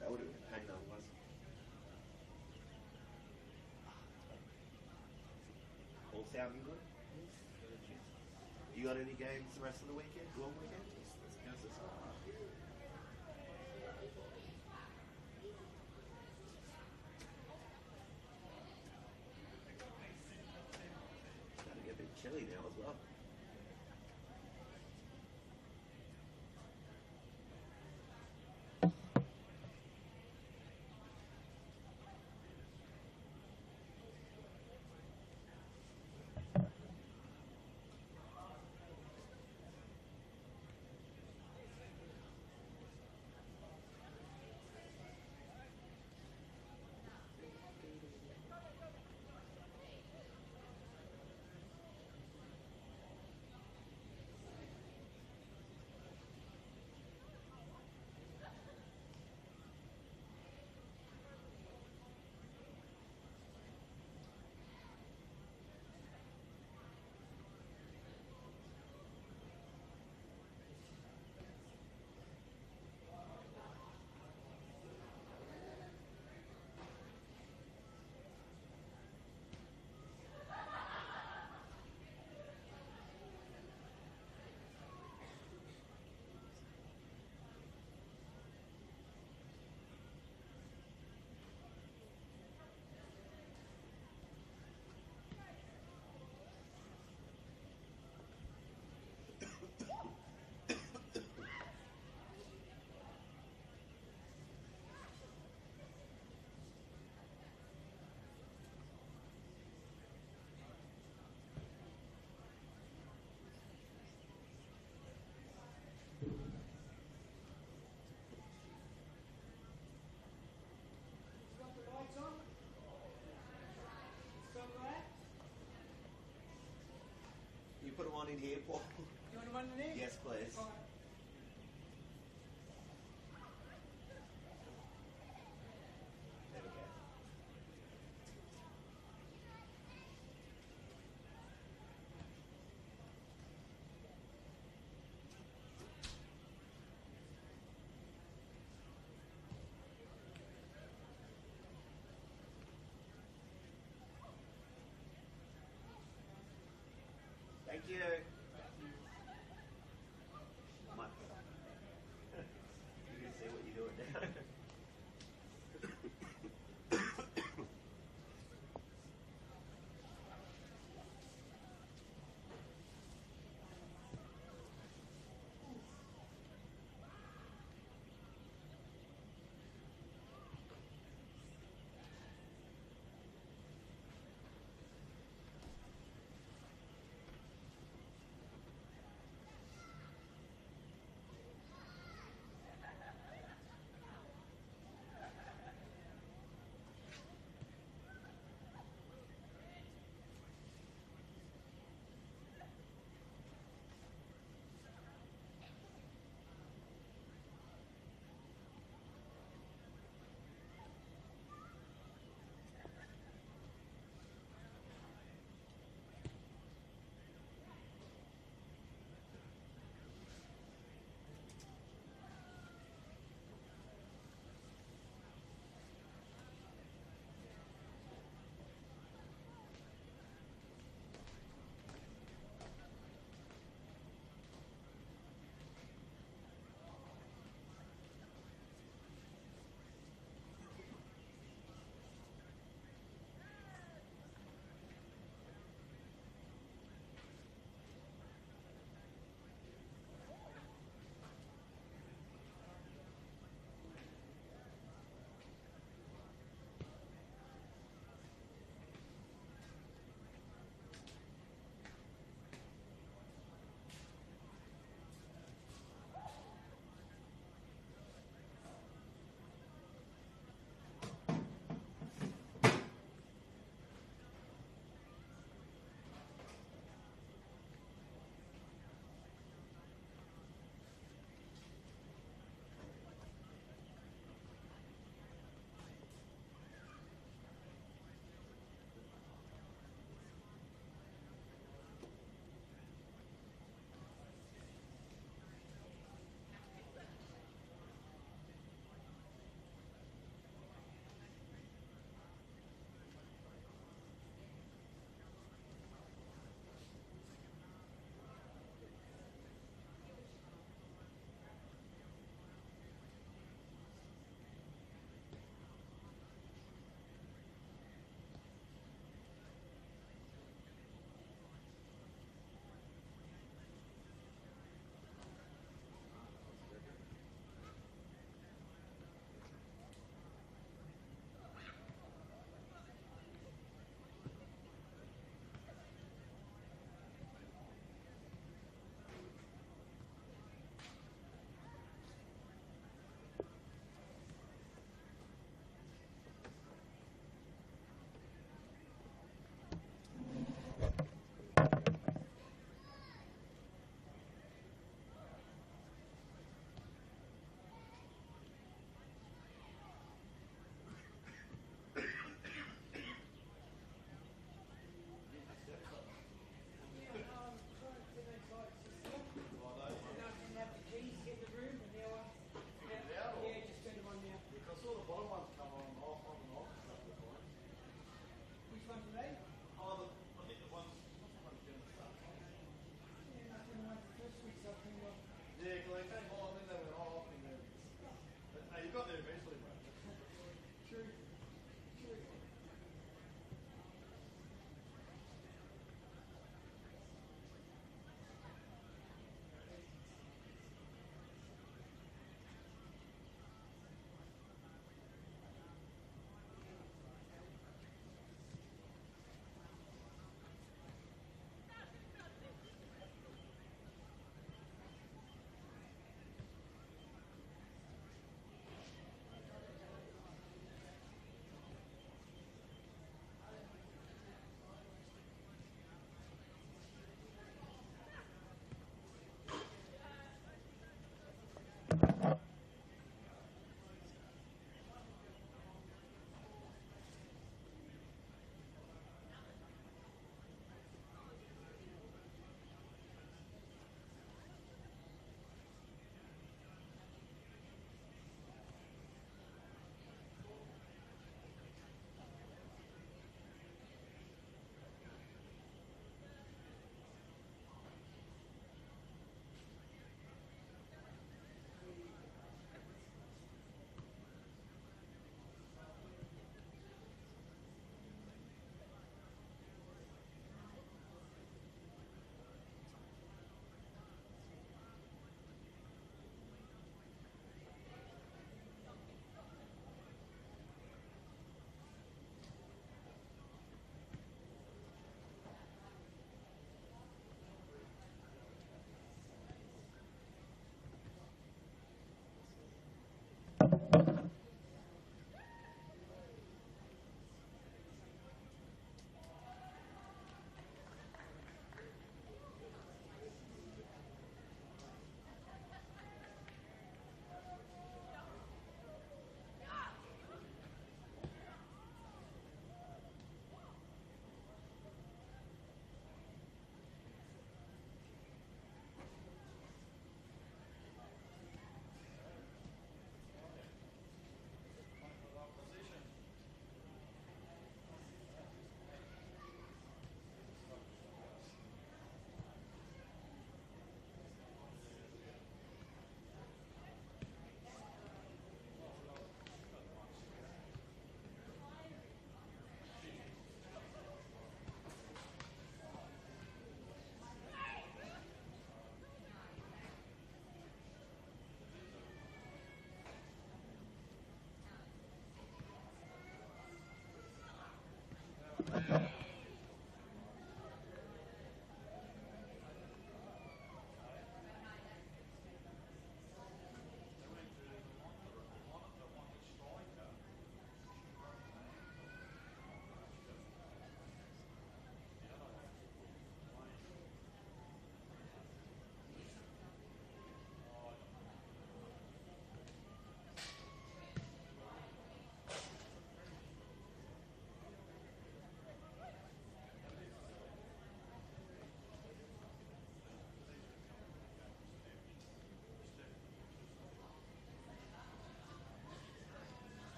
S1: That would have been a pain otherwise. All sounding good? You got any games the rest of the weekend? Long weekend? Let's go to some. It's starting to get a bit chilly now as well. You put them on in here, Paul.
S2: You want one in there?
S1: Yes, please.
S2: All right.
S1: There we go. Thank you. Might you can see what you're doing now.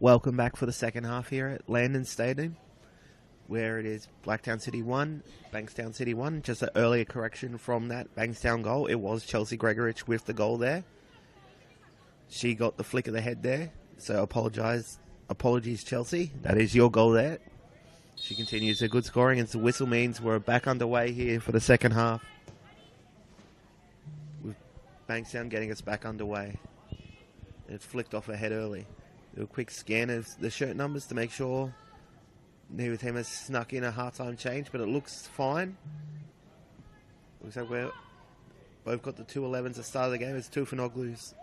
S1: Welcome back for the second half here at Landon Stadium, where it is Blacktown City 1, Bankstown City 1. Just an earlier correction from that Bankstown goal. It was Chelsea Gregorich with the goal there. She got the flick of the head there, so apologies Chelsea. That is your goal there. She continues her good scoring, and the whistle means we're back underway here for the second half, with Bankstown getting us back underway. It flicked off her head early. Do a quick scan of the shirt numbers to make sure neither of them has snuck in a half-time change, but it looks fine. Looks like we're both got the 2-11s at the start of the game. It's Tufanoglu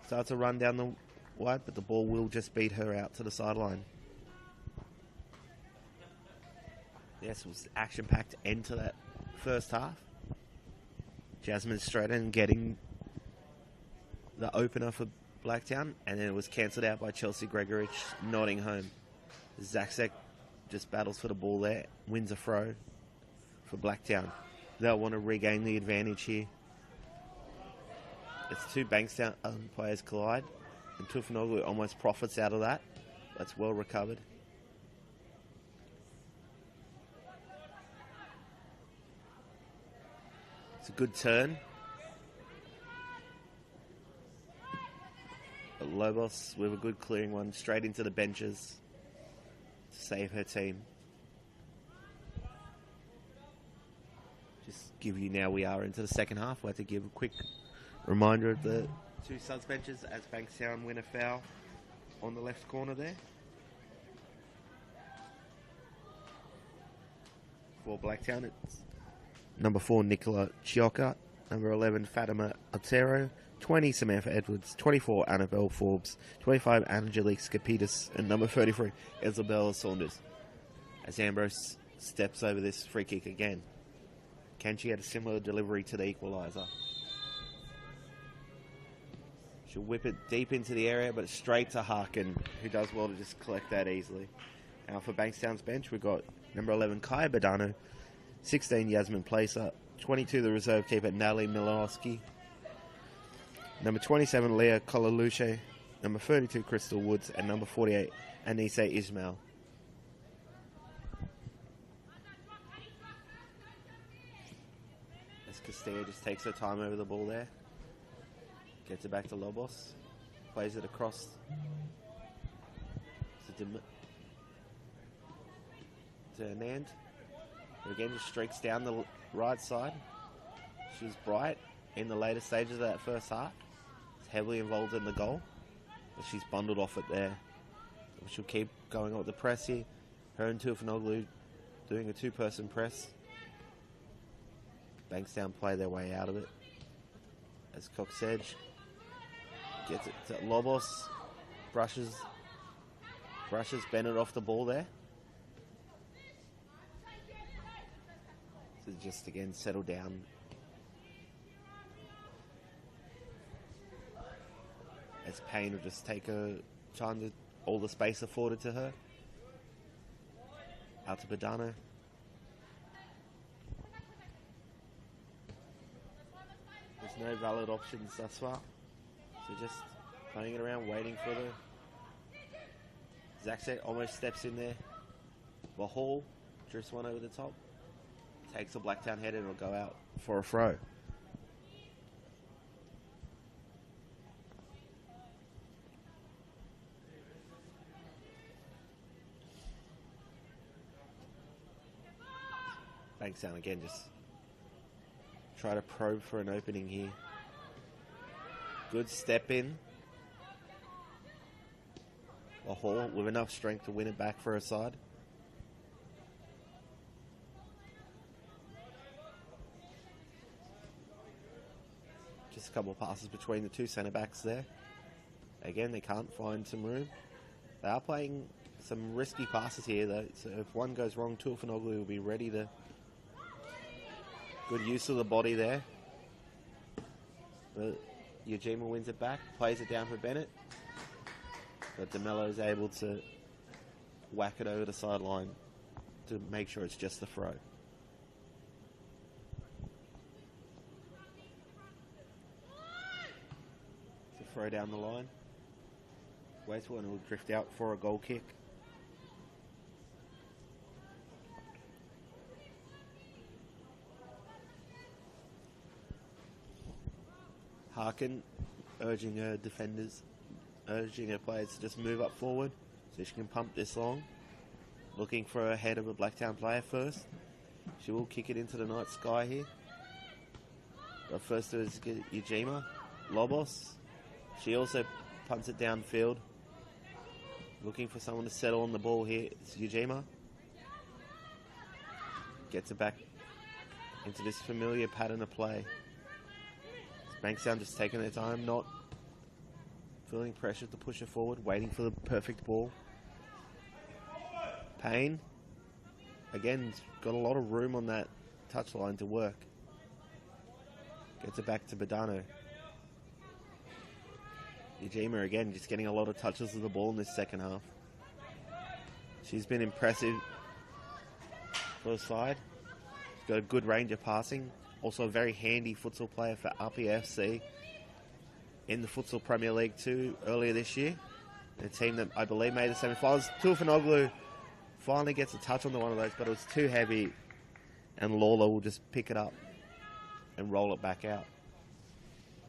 S1: starts to run down the wide, but the ball will just beat her out to the sideline. Yes, it was action-packed end to that first half. Jasmine Stratton getting the opener for Blacktown, and then it was cancelled out by Chelsea Gregorich nodding home. Zakzek just battles for the ball there, wins a throw for Blacktown. They'll want to regain the advantage here. It's two Bankstown players collide, and Tufanoglu almost profits out of that. That's well recovered. It's a good turn. Lobos with a good clearing one straight into the benches to save her team. Just give you now we are into the second half. We'll have to give a quick reminder of the two subs benches as Bankstown win a foul on the left corner there. For Blacktown, it's number 4 Nicola Chiocca, number 11 Fatima Otero, 20 Samantha Edwards, 24 Annabelle Forbes, 25 Angelique Skapitis, and number 33 Isabella Saunders. As Ambrose steps over this free kick again. Can she get a similar delivery to the equaliser? She'll whip it deep into the area, but straight to Harkin, who does well to just collect that easily. Now for Bankstown's bench, we've got number 11 Kaya Badano, 16 Yasmin Placer, 22 the reserve keeper Natalie Milanowski, number 27 Leah Kolaluche, number 32 Crystal Woods, and number 48 Anise Ismail. As Castillo just takes her time over the ball there, gets it back to Lobos, plays it across to Anand, who again just streaks down the right side. She's bright in the later stages of that first half. Is heavily involved in the goal, but she's bundled off it there. She'll keep going on with the press here. Her and Tufanoglu doing a two-person press. Bankstown play their way out of it. As Coxedge gets it to Lobos, brushes Bennett off the ball there. So just again settle down. As Payne will just take her time to all the space afforded to her. Out to Badano. There's no valid options thus far. So just playing it around, waiting for the... Zakset almost steps in there. Bahal drifts one over the top. Takes a Blacktown head and will go out for a throw. Bankstown again, just try to probe for an opening here. Good step in. Bahal with enough strength to win it back for her side. Just a couple of passes between the two centre backs there. Again, they can't find some room. They are playing some risky passes here though, so if one goes wrong, Tufanoglu will be ready to... Good use of the body there. But Yajima wins it back, plays it down for Bennett. But DeMello is able to whack it over the sideline to make sure it's just the throw. It's a throw down the line. Wasteful, and it will drift out for a goal kick. Harkin urging her defenders, urging her players to just move up forward so she can pump this long. Looking for a head of a Blacktown player first. She will kick it into the night sky here. But first is Ujima. Lobos. She also pumps it downfield. Looking for someone to settle on the ball here. It's Ujima. Gets it back into this familiar pattern of play. Bankstown just taking their time, not feeling pressure to push it forward, waiting for the perfect ball. Payne, again, got a lot of room on that touchline to work. Gets it back to Badano. Ujima again, just getting a lot of touches of the ball in this second half. She's been impressive for the side. She's got a good range of passing. Also a very handy futsal player for RPFC in the Futsal Premier League 2 earlier this year. A team that I believe made the semi-finals. Tufanoglu finally gets a touch on the one of those, but it was too heavy, and Lawler will just pick it up and roll it back out.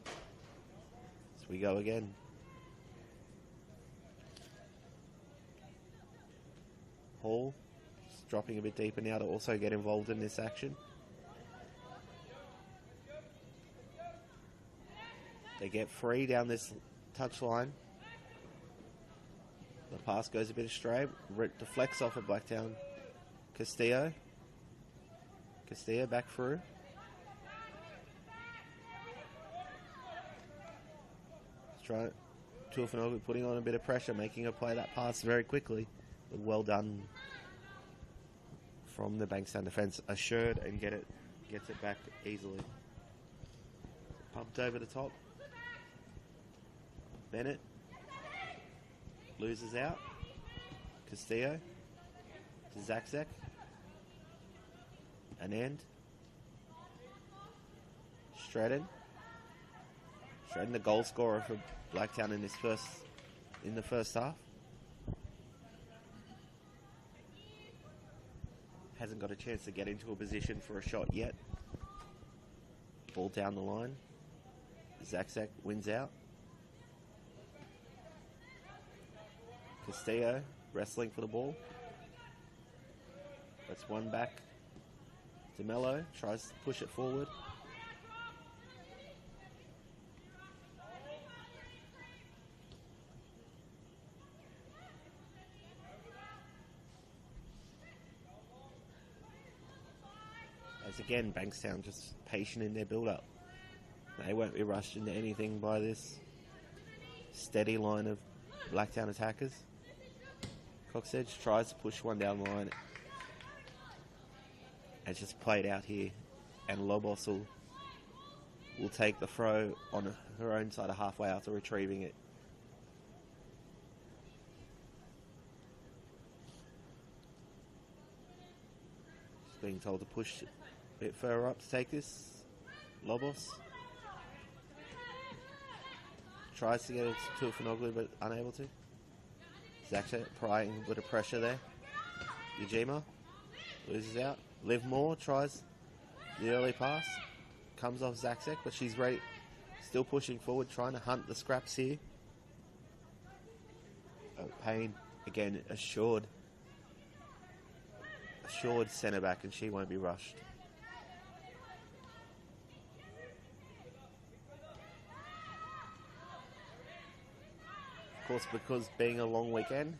S1: So we go again. Hall just dropping a bit deeper now to also get involved in this action. They get free down this touchline. The pass goes a bit astray. Deflects off at Blacktown. Castillo back through. Try Tuafanogu putting on a bit of pressure, making her play that pass very quickly. But well done from the Bankstown defence. Assured and gets it back easily. Pumped over the top. Bennett loses out. Castillo to Zakzek. Anand. Stratton, the goal scorer for Blacktown in the first half. Hasn't got a chance to get into a position for a shot yet. Ball down the line. Zakzek wins out. Castillo wrestling for the ball. That's one back. DeMello tries to push it forward. As again, Bankstown just patient in their build-up. They won't be rushed into anything by this steady line of Blacktown attackers. Coxedge tries to push one down the line. It's just played out here, and Lobos will take the throw on her own side of halfway after retrieving it. Just being told to push a bit further up to take this. Lobos tries to get it to Tufanoglu, but unable to. Zakcha applying a bit of pressure there. Ujima loses out. Liv Moore tries the early pass. Comes off Zakzek, but she's ready. Still pushing forward, trying to hunt the scraps here. Payne, again, assured centre back, and she won't be rushed. Of course, because being a long weekend,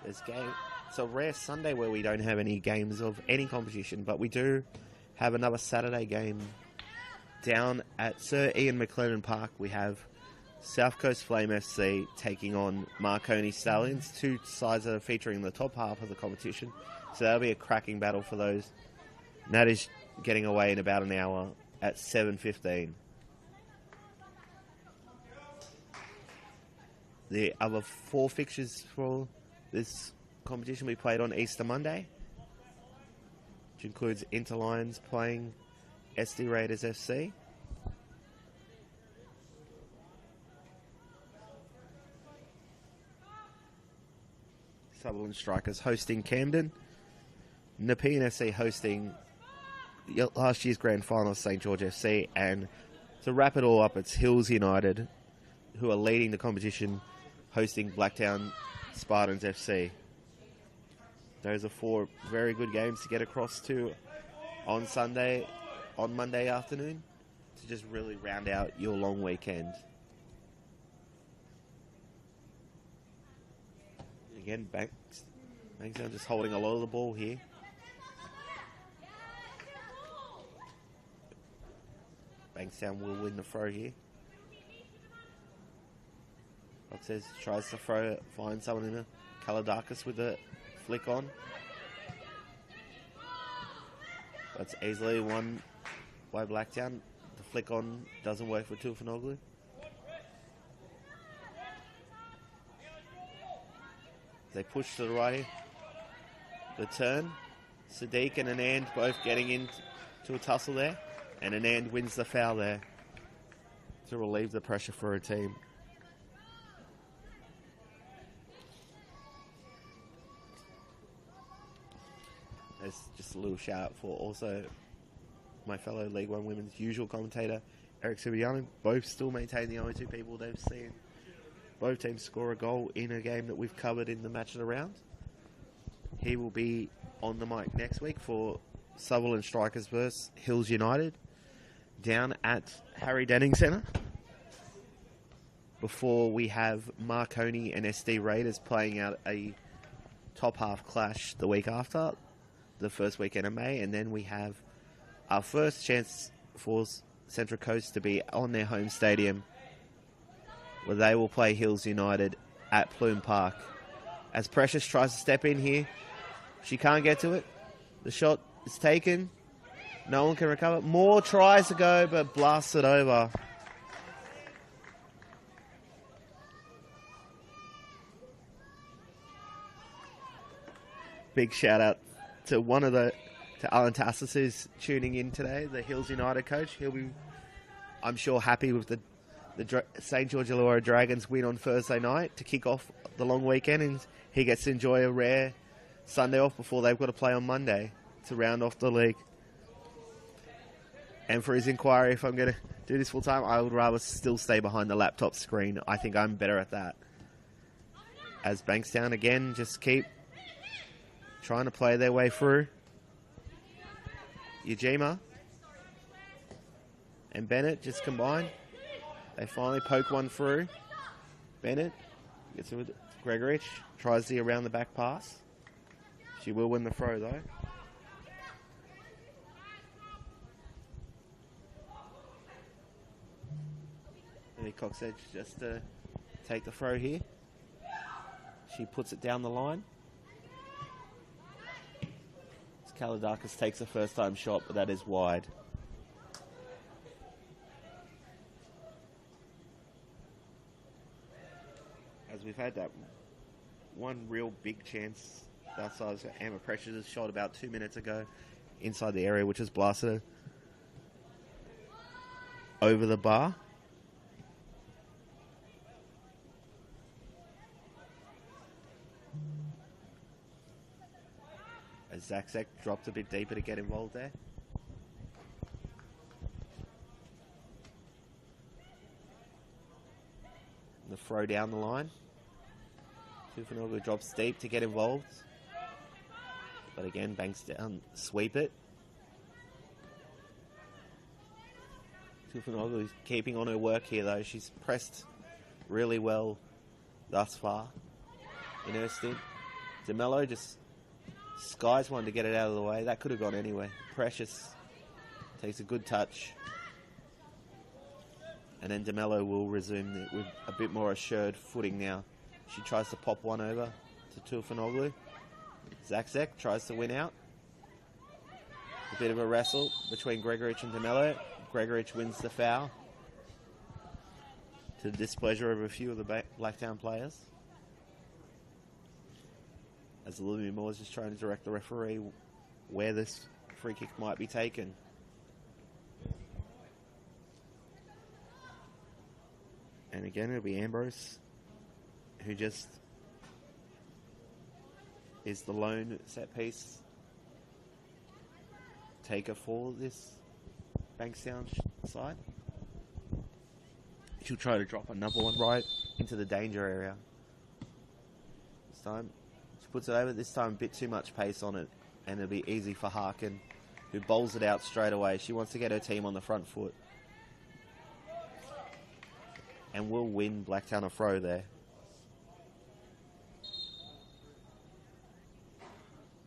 S1: there's game. It's a rare Sunday where we don't have any games of any competition, but we do have another Saturday game down at Sir Ian McLennan Park. We have South Coast Flame FC taking on Marconi Stallions, two sides that are featuring the top half of the competition. So that'll be a cracking battle for those. And that is getting away in about an hour at 7:15. The other four fixtures for this competition we played on Easter Monday, which includes Interlions playing SD Raiders FC. Sutherland Strikers hosting Camden. Nepean FC hosting last year's grand final, St George FC. And to wrap it all up, it's Hills United, who are leading the competition, hosting Blacktown Spartans FC. Those are 4 very good games to get across to on Monday afternoon, to just really round out your long weekend. Again, Bankstown just holding a lot of the ball here. Bankstown will win the throw here. Fox says tries to find someone in the Kalidakis with a flick on. That's easily won by Blacktown. The flick on doesn't work for Tufanoglu. They push to the right. The turn. Sadiq and Anand both getting into a tussle there. And Anand wins the foul there to relieve the pressure for a team. There's just a little shout out for also my fellow League One Women's usual commentator, Eric Subiano. Both still maintain the only 2 people they've seen both teams score a goal in a game that we've covered in the match of the round. He will be on the mic next week for Sutherland Strikers versus Hills United down at Harry Denning Centre. Before we have Marconi and SD Raiders playing out a top half clash the week after, the first weekend of May, and then we have our first chance for Central Coast to be on their home stadium, where they will play Hills United at Plume Park. As Precious tries to step in here, she can't get to it. The shot is taken. No one can recover. More tries to go, but blasts it over. Big shout out to Alan Tassis, who's tuning in today, the Hills United coach. He'll be, I'm sure, happy with the St George Illawarra Dragons win on Thursday night to kick off the long weekend, and he gets to enjoy a rare Sunday off before they've got to play on Monday to round off the league. And for his inquiry, if I'm going to do this full time, I would rather still stay behind the laptop screen. I think I'm better at that. As Bankstown again just keep trying to play their way through. Ujima and Bennett just combine. They finally poke one through. Bennett gets it with Gregorich. Tries the around the back pass. She will win the throw though. Lee Coxedge just to take the throw here. She puts it down the line. Kalidakis takes a first time shot, but that is wide. As we've had that one real big chance that size, Amber Precious shot about 2 minutes ago inside the area, which has blasted over the bar. As Zak dropped a bit deeper to get involved there. The throw down the line. Tufanoglu drops deep to get involved. But again, Bankstown sweep it. Tufanoglu is keeping on her work here though. She's pressed really well thus far in her stint. DeMello just skies one to get it out of the way. That could have gone anyway. Precious takes a good touch. And then DeMello will resume it with a bit more assured footing now. She tries to pop one over to Tufanoglu. Zak tries to win out. A bit of a wrestle between Gregorich and DeMello. Gregorich wins the foul, to the displeasure of a few of the Blacktown players. As Olivia Moore is just trying to direct the referee where this free kick might be taken. And again, it'll be Ambrose who just is the lone set piece taker for this Bankstown side. She'll try to drop another one right into the danger area. This time, she puts it over. This time, a bit too much pace on it, and it'll be easy for Harkin, who bowls it out straight away. She wants to get her team on the front foot, and will win Blacktown a throw there.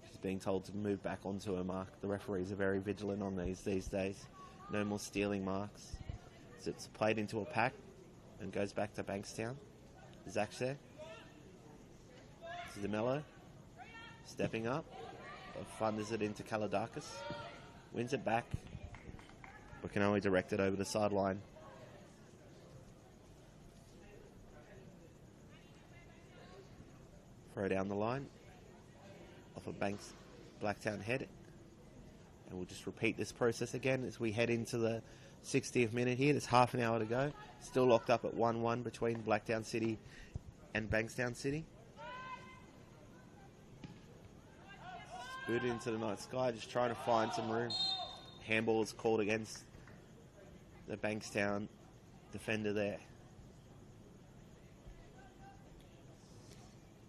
S1: She's being told to move back onto her mark. The referees are very vigilant on these days. No more stealing marks. So it's played into a pack and goes back to Bankstown. Zach's there. This is DeMello. Stepping up. Thunders it into Kalidakis. Wins it back. But can only direct it over the sideline. Throw down the line. Off of Blacktown head. And we'll just repeat this process again as we head into the 60th minute here. There's half an hour to go. Still locked up at 1-1 between Blacktown City and Bankstown City. Booted into the night sky, just trying to find some room. Handball is called against the Bankstown defender there.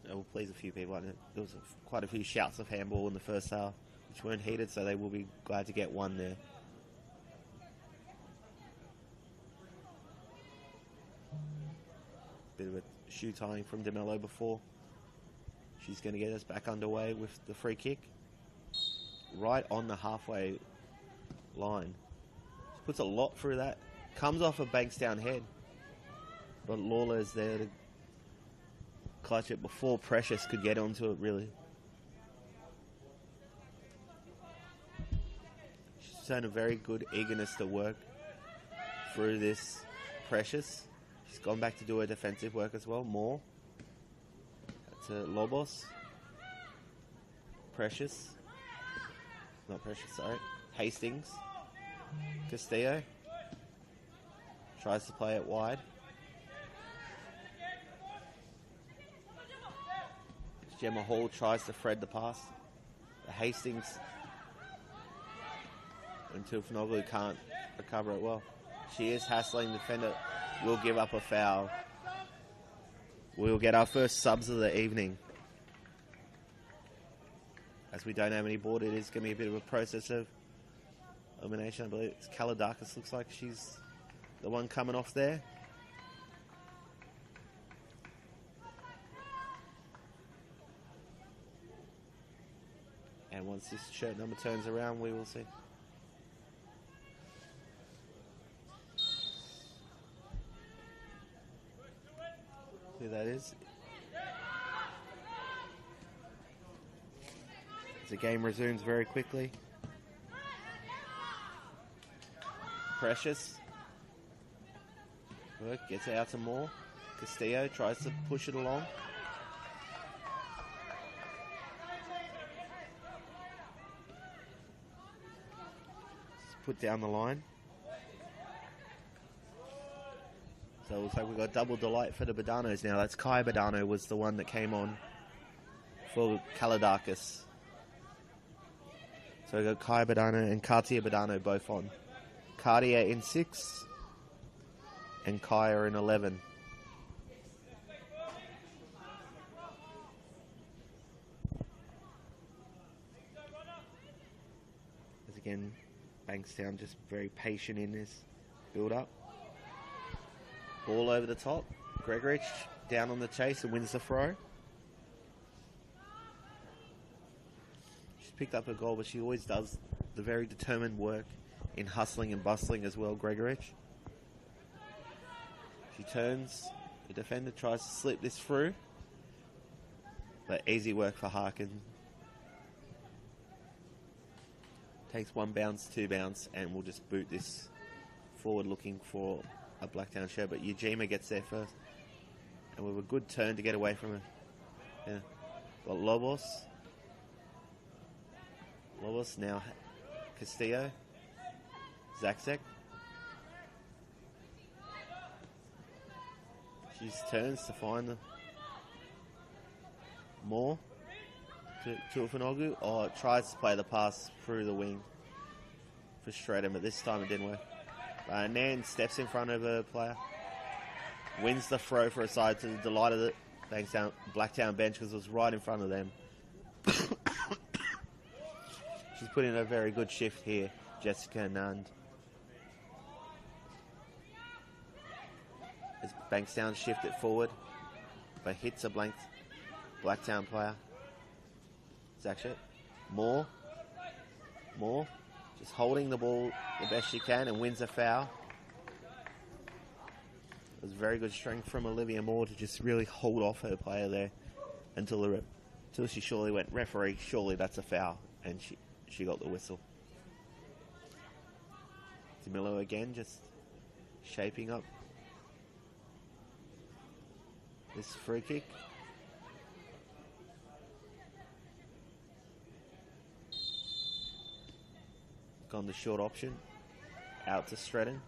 S1: It will please a few people. There was quite a few shouts of handball in the first half, which weren't heated, so they will be glad to get one there. Bit of a shoe tying from DeMello before. She's going to get us back underway with the free kick. Right on the halfway line. She puts a lot through that. Comes off a Bankstown head. But Lawler is there to clutch it before Precious could get onto it, really. She's shown a very good eagerness to work through this Precious. She's gone back to do her defensive work as well, more. To Lobos. Precious. Not Precious, sorry. Hastings. Castillo. Tries to play it wide. Gemma Hall tries to thread the pass. Hastings until Fnoglu can't recover it well. She is hassling the defender. Will give up a foul. We'll get our first subs of the evening. As we don't have any board, it is going to be a bit of a process of elimination. I believe it's Kalidakis. Looks like she's the one coming off there. And once this shirt number turns around, we will see. Who that is. As the game resumes very quickly. Precious. Work, gets it out to Moore. Castillo tries to push it along. Put down the line. So it looks like we've got double delight for the Badanos now. That's Kai Badano was the one that came on for Kalidakis. So we've got Kai Badano and Cartier Badano both on. Cartier in 6 and Kai are in 11. As again, Bankstown just very patient in this build-up. Ball over the top. Gregorich down on the chase and wins the throw. She's picked up a goal, but she always does the very determined work in hustling and bustling as well, Gregorich. She turns. The defender tries to slip this through. But easy work for Harkin. Takes 1 bounce, 2 bounce, and we'll just boot this forward looking for a Blacktown share. But Ujima gets there first. And with a good turn to get away from her. Yeah. Got Lobos. Lobos now Castillo. Zakzek. She turns to find the Moore. to Tuafanogu. Oh, it tries to play the pass through the wing for Shredder, but this time it didn't work. Nan steps in front of her player, wins the throw for a side to the delight of the Blacktown bench because it was right in front of them. She's put in a very good shift here, Jessica Nund. As Bankstown shift it forward, but hits a Blacktown player. Zachshet. More. Just holding the ball the best she can and wins a foul. It was very good strength from Olivia Moore to just really hold off her player there until she surely went, referee, surely that's a foul. And she got the whistle. DeMillo again just shaping up this free kick. Gone the short option. Out to Stretton,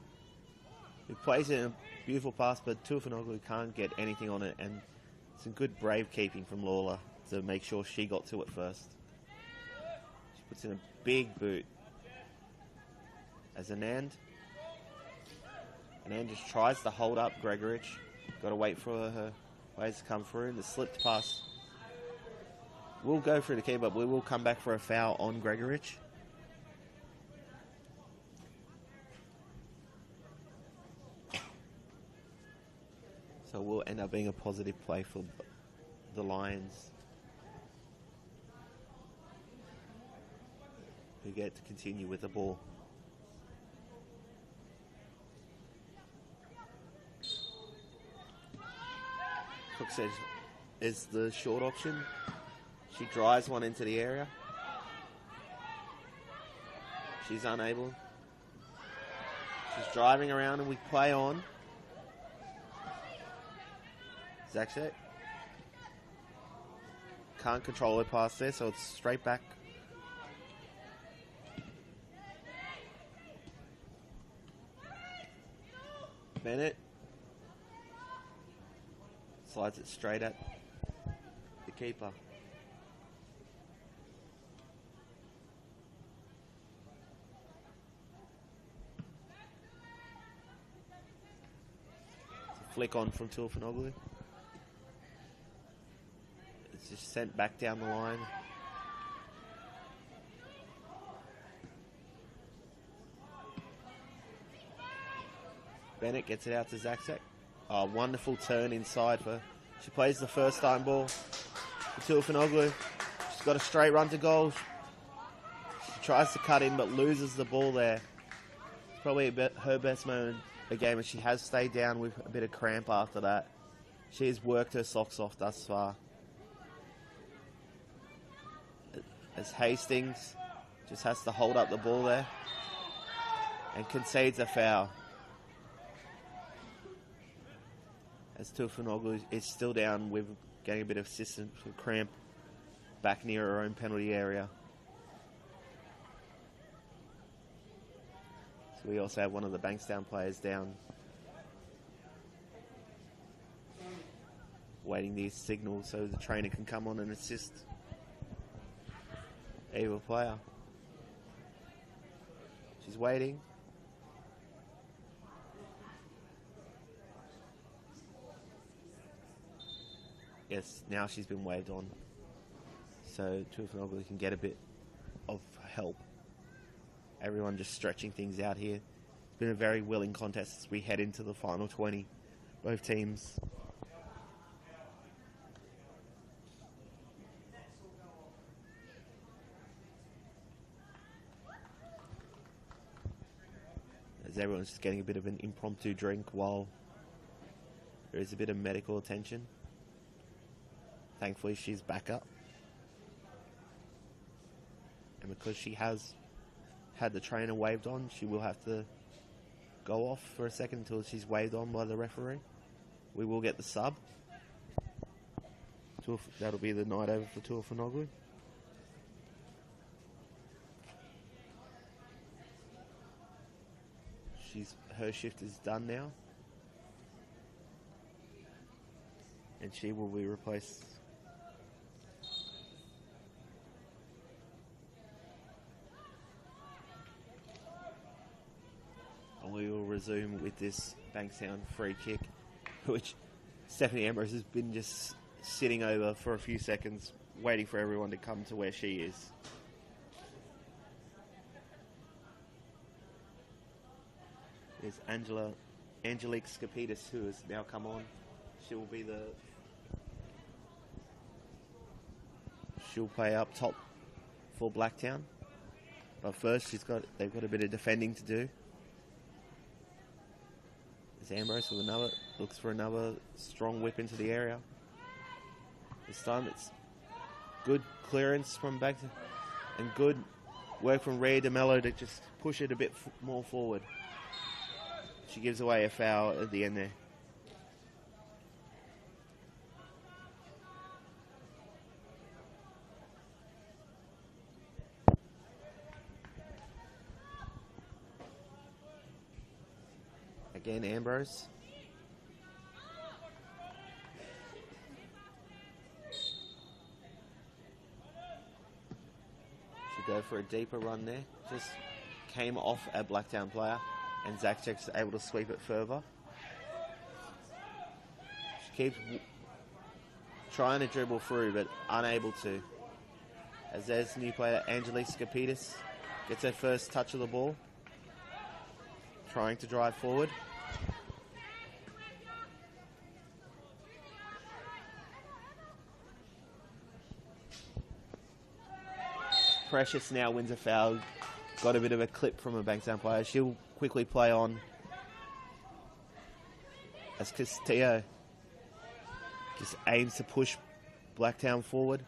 S1: who plays it in a beautiful pass, but Tuafanogu can't get anything on it, and some good brave keeping from Lawler to make sure she got to it first. She puts in a big boot. As Anand just tries to hold up Gregorich. Got to wait for her players to come through. The slipped pass will go through the keeper, but we will come back for a foul on Gregorich. So will end up being a positive play for the Lions, who get to continue with the ball. Cook says is the short option. She drives one into the area. She's unable. She's driving around and we play on. Zachshet can't control her pass there, so it's straight back. Bennett slides it straight at the keeper. It's a flick on from Tuafanogu. It's just sent back down the line. Bennett gets it out to Zachsek. Oh, wonderful turn inside for. She plays the first time ball for Tuafanogu. She's got a straight run to goal. She tries to cut in but loses the ball there. It's probably her best moment of the game, and she has stayed down with a bit of cramp after that. She has worked her socks off thus far. As Hastings just has to hold up the ball there and concedes a foul. As Tuafanogu is still down with getting a bit of assistance for cramp back near her own penalty area. So we also have one of the Bankstown players down, waiting the signal so the trainer can come on and assist either player. She's waiting. Yes, now she's been waved on, so Tuafanogu can get a bit of help. Everyone just stretching things out here. It's been a very willing contest as we head into the final 20. Both teams as everyone's just getting a bit of an impromptu drink while there is a bit of medical attention. Thankfully, she's back up. And because she has had the trainer waved on, she will have to go off for a second until she's waved on by the referee. We will get the sub. That'll be the night over for Tuafanogu. Her shift is done now. And she will be replaced resume with this Bankstown free kick, which Stephanie Ambrose has been just sitting over for a few seconds, waiting for everyone to come to where she is. There's Angelique Skapitis, who has now come on. She'll play up top for Blacktown. But first, they've got a bit of defending to do. There's Ambrose with looks for another strong whip into the area. This time it's good clearance from Bankstown and good work from Rhea DeMello to just push it a bit more forward. She gives away a foul at the end there. Again, Ambrose. Should go for a deeper run there. Just came off a Blacktown player, and Zakchek's able to sweep it further. She keeps trying to dribble through, but unable to. As there's new player Angelique Skapitis gets her first touch of the ball, trying to drive forward. Precious now wins a foul. Got a bit of a clip from a Bankstown player. She'll quickly play on as Castillo just aims to push Blacktown forward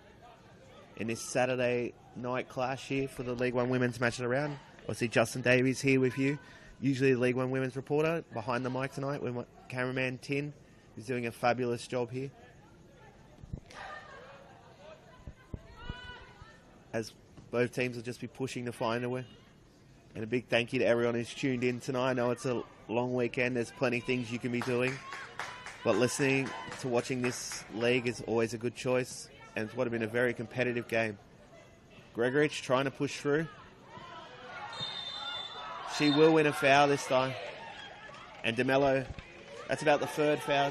S1: in this Saturday night clash here for the League One Women's Match of the Round. Obviously, Justin Davies here with you, usually the League One Women's reporter. Behind the mic tonight with my cameraman Tin, who's doing a fabulous job here. As both teams will just be pushing to find a win. And a big thank you to everyone who's tuned in tonight. I know it's a long weekend. There's plenty of things you can be doing. But listening to watching this league is always a good choice. And it's what have been a very competitive game. Gregorich trying to push through. She will win a foul this time. And DeMello, that's about the third foul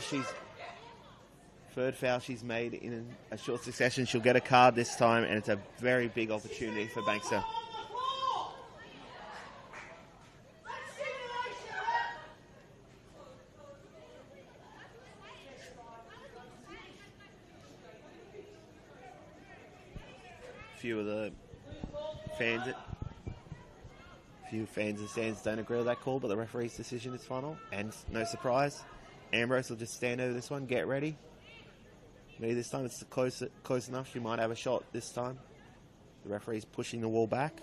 S1: she's made in a short succession. She'll get a card this time, and it's a very big opportunity for Bankstown. Few of the fans in the stands don't agree with that call, but the referee's decision is final. And no surprise, Ambrose will just stand over this one, get ready. Maybe this time it's close enough. She might have a shot this time. The referee's pushing the wall back.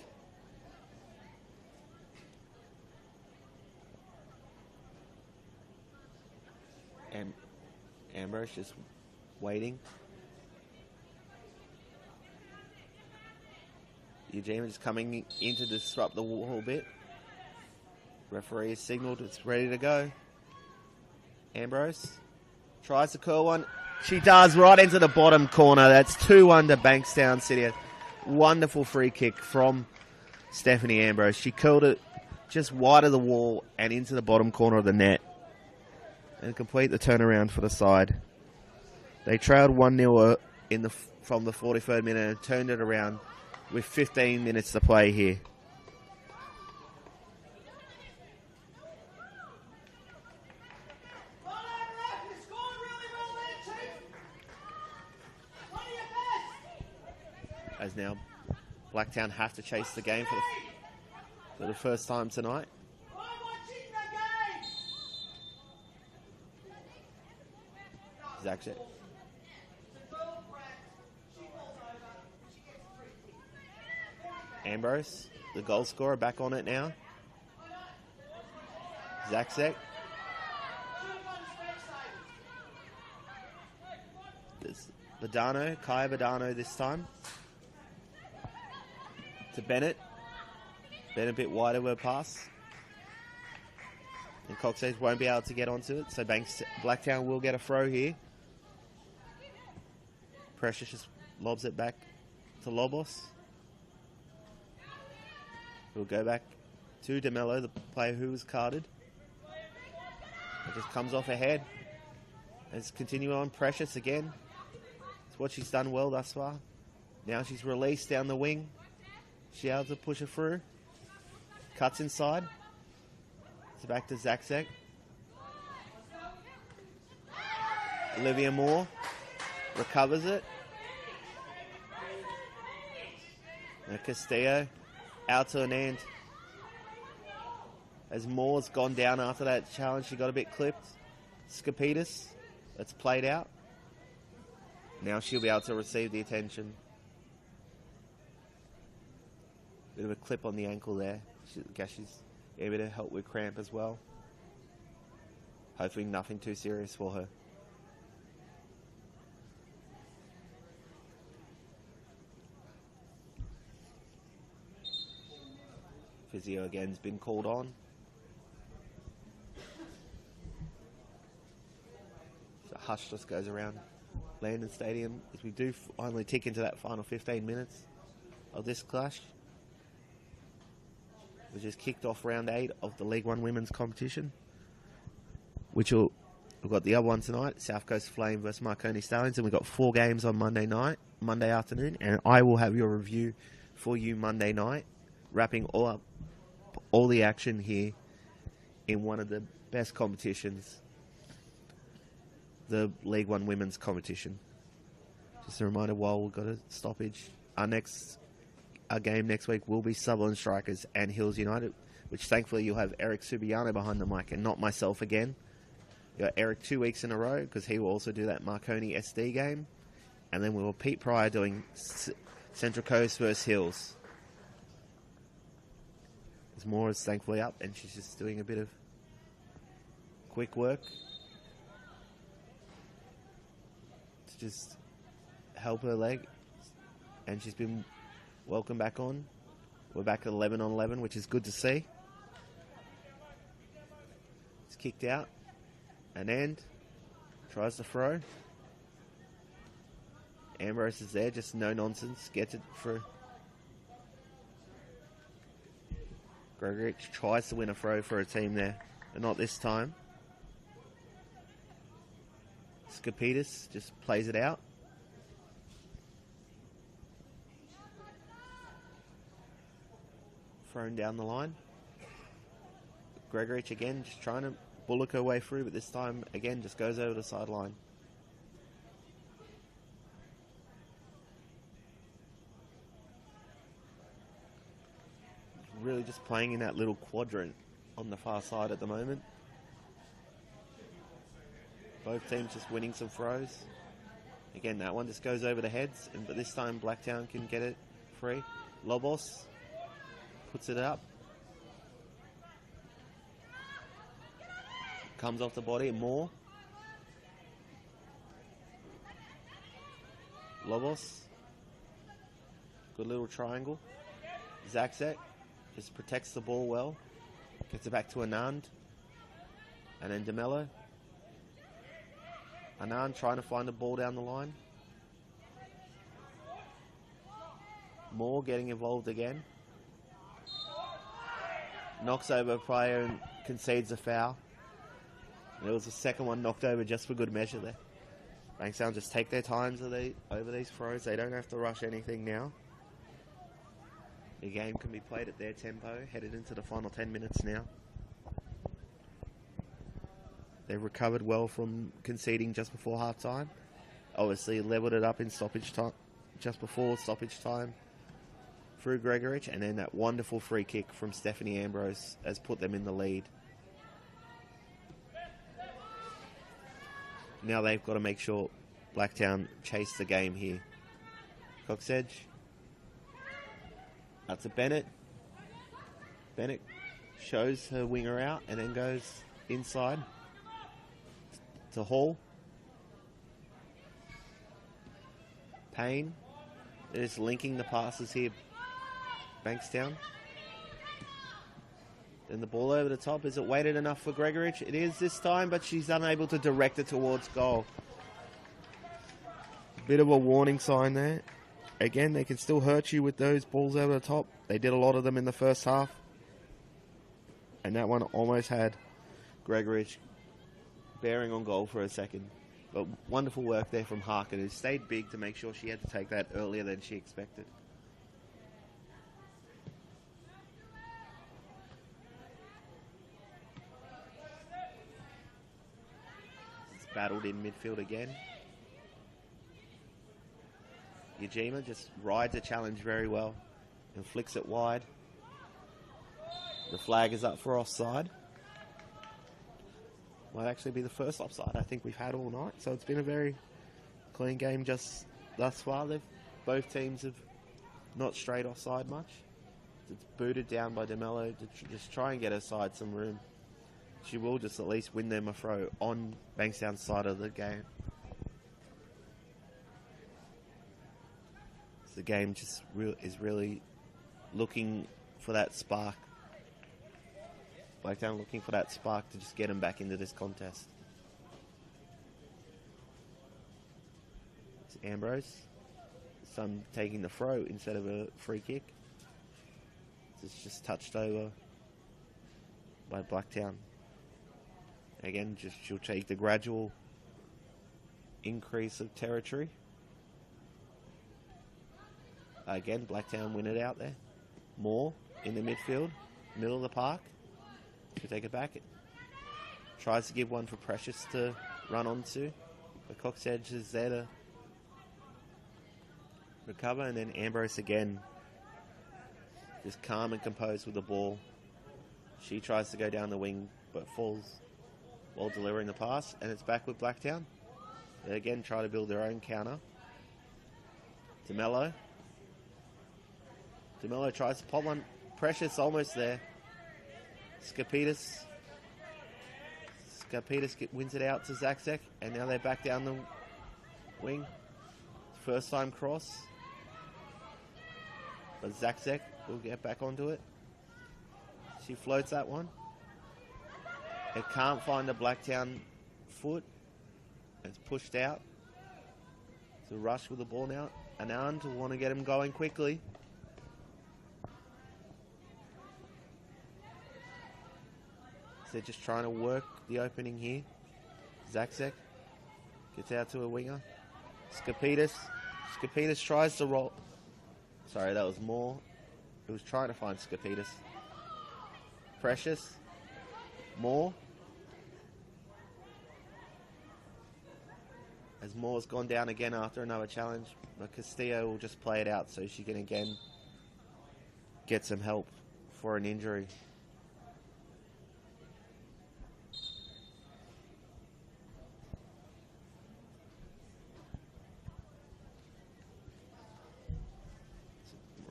S1: And Ambrose just waiting. Eugene is coming in to disrupt the wall a bit. Referee has signalled it's ready to go. Ambrose tries to curl one. She does, right into the bottom corner. That's 2-1 to Bankstown City. Wonderful free kick from Stephanie Ambrose. She curled it just wide of the wall and into the bottom corner of the net. And complete the turnaround for the side. They trailed 1-0 from the 43rd minute and turned it around with 15 minutes to play here. As now Blacktown have to chase the game for the first time tonight. Zakchek. Ambrose, the goal scorer, back on it now. Zakchek. There's Kaya Badano this time. To Bennett. Bennett a bit wider with a pass. And Coxays won't be able to get onto it, so Blacktown will get a throw here. Precious just lobs it back to Lobos. We'll go back to DeMello, the player who was carded. It just comes off her head. It's continuing on. Precious again. It's what she's done well thus far. Now she's released down the wing. She able to push her through. Cuts inside. It's back to Zakzek. Olivia Moore recovers it. Now Castillo out to an end. As Moore's gone down after that challenge, she got a bit clipped. Skapitis, that's played out. Now she'll be able to receive the attention. Bit of a clip on the ankle there. I guess she's able to help with cramp as well. Hopefully nothing too serious for her. Physio again's been called on. So hush just goes around Landon Stadium as we do finally tick into that final 15 minutes of this clash, which has kicked off round 8 of the League One women's competition. We've got the other one tonight, South Coast Flame versus Marconi Stallions, and we've got 4 games on Monday afternoon, and I will have your review for you Monday night, wrapping all the action here in one of the best competitions, the League One women's competition. Just a reminder, while we've got a stoppage, our game next week will be Sutherland Strikers and Hills United, which thankfully you'll have Eric Subiano behind the mic and not myself again. You got Eric 2 weeks in a row because he will also do that Marconi SD game, and then we will Pete Pryor doing Central Coast versus Hills. As Moore is thankfully up, and she's just doing a bit of quick work to just help her leg, and she's been welcomed back on. We're back at 11 on 11, which is good to see. It's kicked out. An end. Tries to throw. Ambrose is there, just no nonsense. Gets it through. Gregory tries to win a throw for a team there, but not this time. Skapitis just plays it out. Thrown down the line. Gregorich again just trying to bullock her way through, but this time again just goes over the sideline. Really just playing in that little quadrant on the far side at the moment. Both teams just winning some throws. Again, that one just goes over the heads, but this time Blacktown can get it free. Lobos puts it up. Comes off the body, Moore. Lobos. Good little triangle. Zakzek just protects the ball well. Gets it back to Anand. And then DeMello. Anand trying to find the ball down the line. Moore getting involved again. Knocks over a player and concedes a foul. There was a second one knocked over just for good measure there. Bankstown just take their times over these throws. They don't have to rush anything now. The game can be played at their tempo, headed into the final 10 minutes now. They've recovered well from conceding just before half time. Obviously leveled it up in stoppage time, just before stoppage time through Gregorich, and then that wonderful free kick from Stephanie Ambrose has put them in the lead. Now they've got to make sure Blacktown chase the game here. Cox Edge. That's a Bennett. Bennett shows her winger out and then goes inside to Hall. Payne is linking the passes here. Bankstown. Then the ball over the top. Is it weighted enough for Gregorich? It is this time, but she's unable to direct it towards goal. Bit of a warning sign there. Again, they can still hurt you with those balls over the top. They did a lot of them in the first half. And that one almost had Gregorich bearing on goal for a second. But wonderful work there from Harkin, who stayed big to make sure she had to take that earlier than she expected. It's battled in midfield again. Yajima just rides the challenge very well and flicks it wide. The flag is up for offside. Might actually be the first offside I think we've had all night. So it's been a very clean game just thus far. Both teams have not strayed offside much. It's booted down by DeMello to just try and get her side some room. She will just at least win them a throw on Bankstown's side of the game. So the game just is really looking for that spark. Blacktown looking for that spark to just get them back into this contest. It's Ambrose. Some taking the throw instead of a free kick. It's just touched over by Blacktown. Again, she'll take the gradual increase of territory. Again, Blacktown win it out there. Moore in the midfield, middle of the park. She'll take it back. Tries to give one for Precious to run onto. But Cox Edge is there to recover. And then Ambrose again. Just calm and composed with the ball. She tries to go down the wing but falls while delivering the pass. And it's back with Blacktown. They again try to build their own counter. DeMello. DeMello tries to pop one. Precious almost there. Skapitis wins it out to Zakzek, and now they're back down the wing. First time cross. But Zakzek will get back onto it. She floats that one. It can't find the Blacktown foot. It's pushed out. It's a rush with the ball now. Anand will want to get him going quickly. They're just trying to work the opening here. Zakzek gets out to a winger. Skapitis tries to roll. Sorry, that was Moore. He was trying to find Skapitis. Precious. Moore. As Moore's gone down again after another challenge. But Castillo will just play it out so she can again get some help for an injury.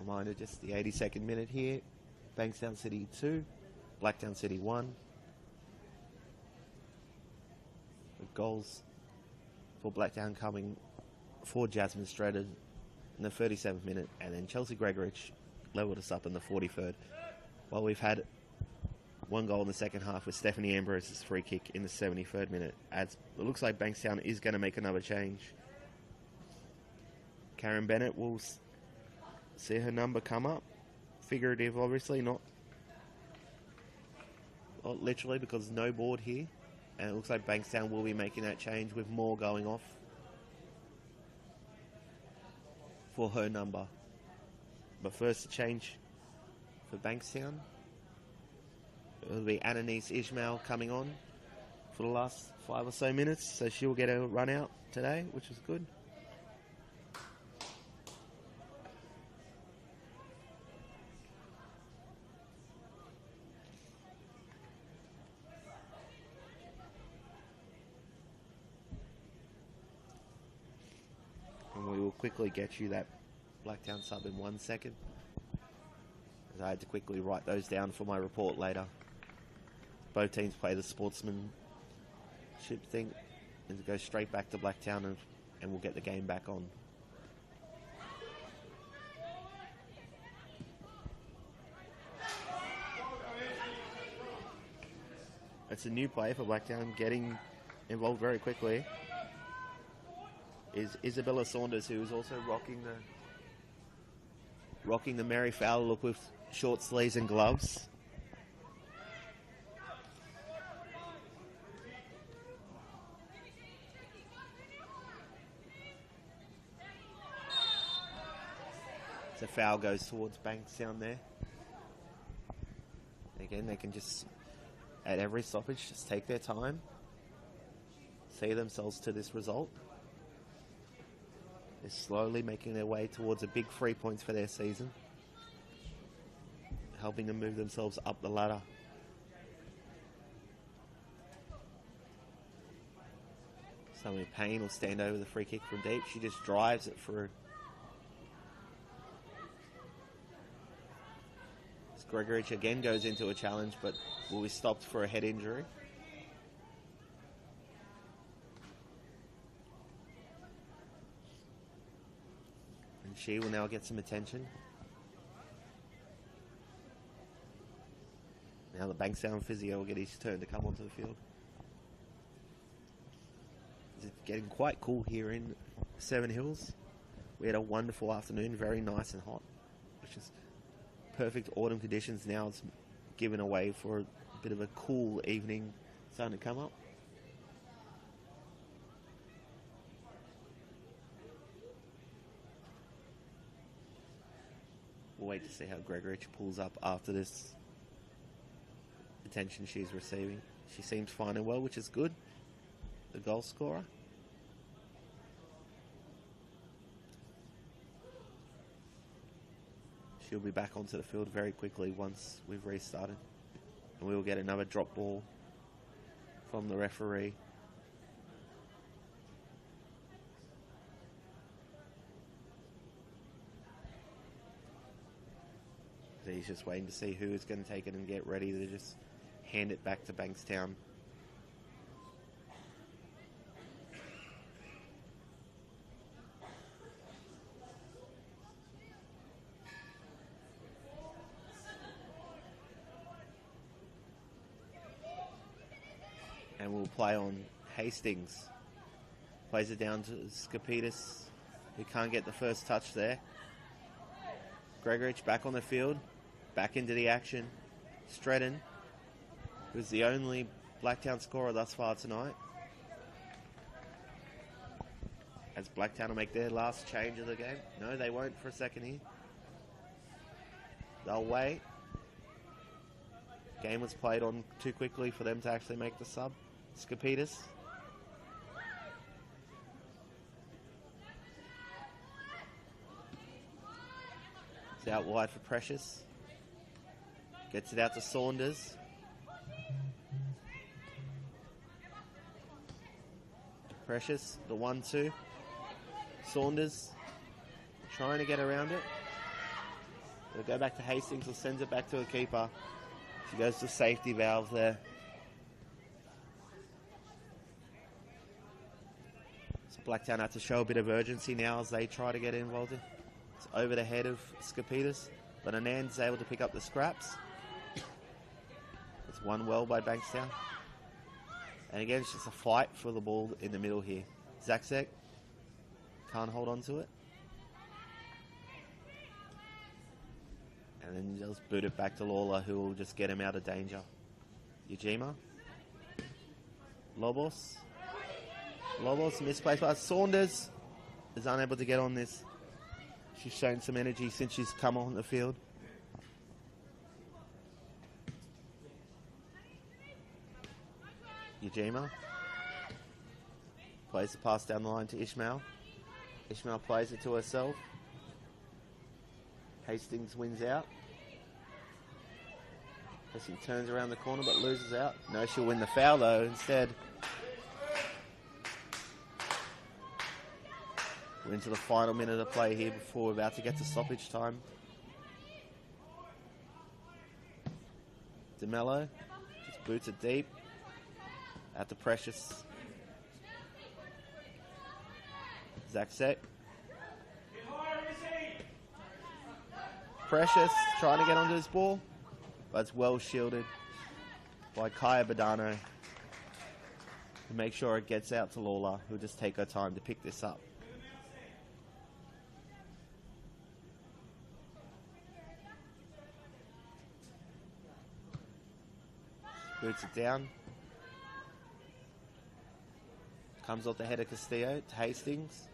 S1: Reminder, just the 82nd minute here. Bankstown City 2, Blacktown City 1. The goals for Blacktown coming for Jasmine Strader in the 37th minute, and then Chelsea Gregorich levelled us up in the 43rd. While we've had one goal in the second half with Stephanie Ambrose's free kick in the 73rd minute. It looks like Bankstown is going to make another change. Karen Bennett will see her number come up. Figurative, obviously, not literally, because no board here. And it looks like Bankstown will be making that change with Moore going off for her number. But first, the change for Bankstown. It'll be Ananice Ismail coming on for the last 5 or so minutes. So she'll get a run out today, which is good. And we will quickly get you that Blacktown sub in 1 second, as I had to quickly write those down for my report later. Both teams play the sportsmanship thing and to go straight back to Blacktown, and we'll get the game back on. It's a new player for Blacktown, getting involved very quickly. Is Isabella Saunders, who is also rocking the Mary Fowler look with short sleeves and gloves. So foul goes towards Bankstown there. Again, they can just, at every stoppage, just take their time, see themselves to this result. They're slowly making their way towards a big 3 points for their season, helping them move themselves up the ladder. Somebody Payne will stand over the free kick from deep. She just drives it through. Gregorich again goes into a challenge, but will be stopped for a head injury. And she will now get some attention. Now the Bankstown physio will get his turn to come onto the field. It's getting quite cool here in Seven Hills. We had a wonderful afternoon, very nice and hot, which is perfect autumn conditions. Now it's given away for a bit of a cool evening starting to come up. We'll wait to see how Gregorich pulls up after this attention she's receiving. She seems fine and well, which is good. The goal scorer. She'll be back onto the field very quickly once we've restarted. And we will get another drop ball from the referee. So he's just waiting to see who is going to take it and get ready to just hand it back to Bankstown. And we'll play on Hastings. Plays it down to Skapitis, who can't get the first touch there. Gregorich back on the field, back into the action. Stretton, who's the only Blacktown scorer thus far tonight. As Blacktown will make their last change of the game. No, they won't for a second here. They'll wait. Game was played on too quickly for them to actually make the sub. Skapitis. It's out wide for Precious. Gets it out to Saunders. Precious, the 1-2. Saunders trying to get around it. It'll go back to Hastings, or sends it back to a keeper. She goes to safety valve there. Blacktown have to show a bit of urgency now as they try to get involved. It's over the head of Skapitis, but Anand's able to pick up the scraps. It's won well by Bankstown. And again, it's just a fight for the ball in the middle here. Zakzek can't hold on to it. And then just boot it back to Lawler, who will just get him out of danger. Ujima. Lobos misplaced by Saunders. Is unable to get on this. She's shown some energy since she's come on the field. Ujima plays the pass down the line to Ishmael. Ishmael plays it to herself. Hastings wins out. Hastings turns around the corner but loses out. No, she'll win the foul though instead. We're into the final minute of play here before we're about to get to stoppage time. DeMello just boots it deep at the Precious. Zakzek. Precious trying to get onto this ball, but it's well shielded by Kaya Badano to make sure it gets out to Lawler, who'll just take her time to pick this up. Boots it down. Comes off the head of Castillo to Hastings.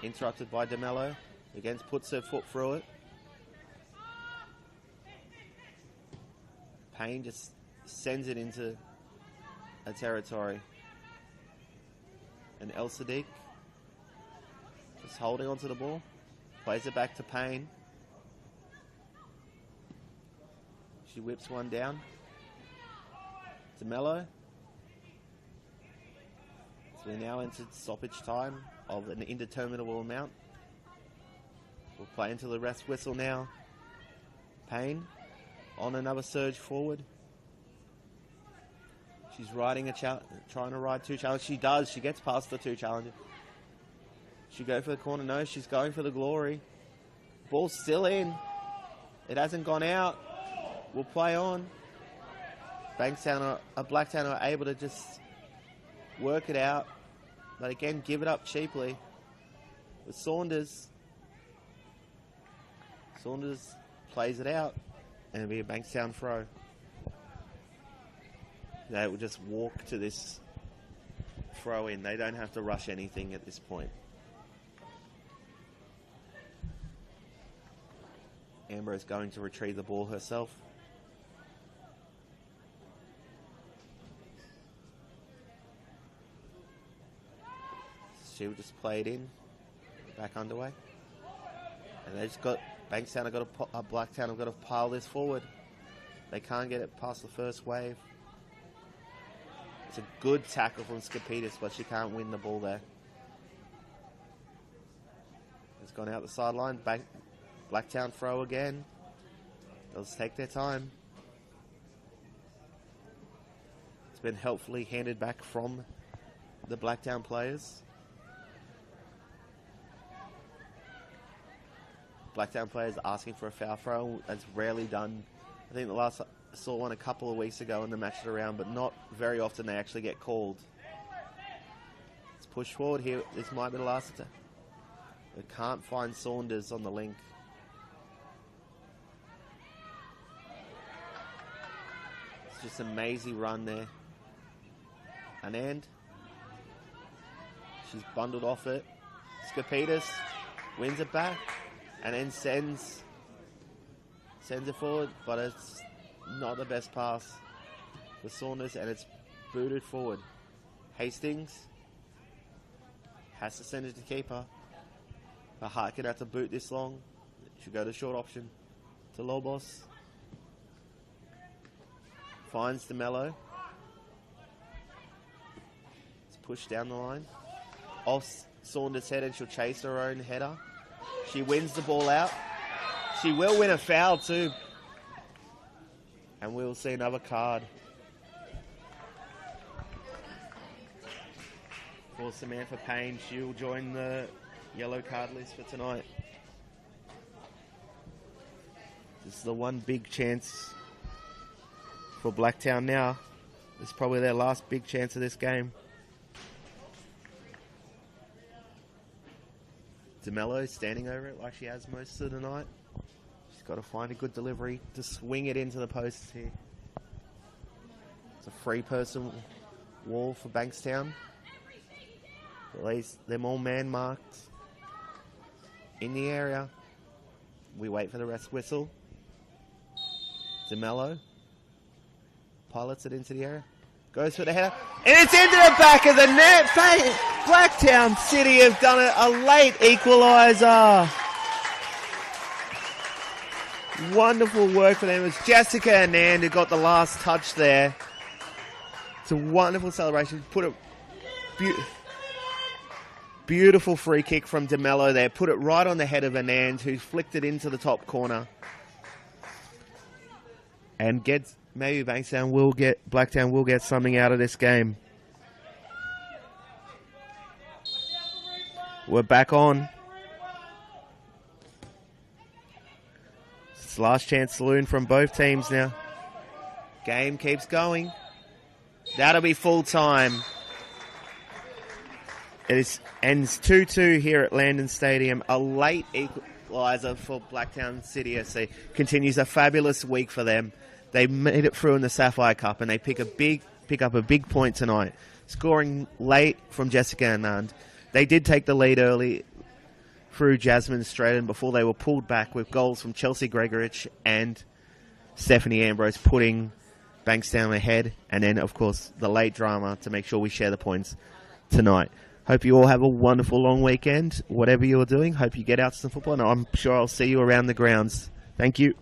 S1: Interrupted by DeMello. Again, puts her foot through it. Payne just sends it into a territory. And El Sadiq just holding onto the ball. Plays it back to Payne. She whips one down. To Mello. So we now entered stoppage time of an indeterminable amount. We'll play into the rest whistle now. Payne on another surge forward. She's riding trying to ride two challenges. She does. She gets past the two challenges. She go for the corner. No, she's going for the glory. Ball's still in. It hasn't gone out. We'll play on. Blacktown are able to just work it out. But again, give it up cheaply. With Saunders. Saunders plays it out. And it'll be a Bankstown throw. They will just walk to this throw in. They don't have to rush anything at this point. Amber is going to retrieve the ball herself. She will just play it in. Back underway. And they just got... Bankstown have got to... Blacktown have got to pile this forward. They can't get it past the first wave. It's a good tackle from Skapitis, but she can't win the ball there. It's gone out the sideline. Blacktown throw again. They'll just take their time. It's been helpfully handed back from the Blacktown players. Blacktown players asking for a foul throw. That's rarely done. I think the last I saw one a couple of weeks ago in the match of the round, but not very often they actually get called. Let's push forward here. This might be the last attack. We can't find Saunders on the link. It's just an amazing run there. Anand. She's bundled off it. Skapitis wins it back and then sends it forward, but it's not the best pass for Saunders, and it's booted forward. Hastings has to send it to keeper. But Harkin had to boot this long. Should go to short option to Lobos. Finds DeMello. It's pushed down the line. Off Saunders' head, and she'll chase her own header. She wins the ball out. She will win a foul too. And we'll see another card for Samantha Payne. She'll join the yellow card list for tonight. This is the one big chance for Blacktown now. This is probably their last big chance of this game. DeMello standing over it like she has most of the night. She's got to find a good delivery to swing it into the posts here. It's a three-person wall for Bankstown. At least they're all man-marked in the area. We wait for the rest whistle. DeMello pilots it into the area. Goes for the header. And it's into the back of the net. Blacktown City have done it. A late equaliser. Wonderful work for them. It was Jessica Anand who got the last touch there. It's a wonderful celebration. Put a beautiful free kick from DeMello there. Put it right on the head of Anand, who flicked it into the top corner. And maybe Blacktown will get something out of this game. We're back on. It's last chance saloon from both teams now. Game keeps going. That'll be full time. It ends 2-2 here at Landon Stadium. A late equaliser for Blacktown City FC. Continues a fabulous week for them. They made it through in the Sapphire Cup, and they pick up a big point tonight. Scoring late from Jessica Anand. They did take the lead early through Jasmine Stratton before they were pulled back with goals from Chelsea Gregorich and Stephanie Ambrose putting Bankstown ahead. And then, of course, the late drama to make sure we share the points tonight. Hope you all have a wonderful long weekend, whatever you're doing. Hope you get out to some football, and I'm sure I'll see you around the grounds. Thank you.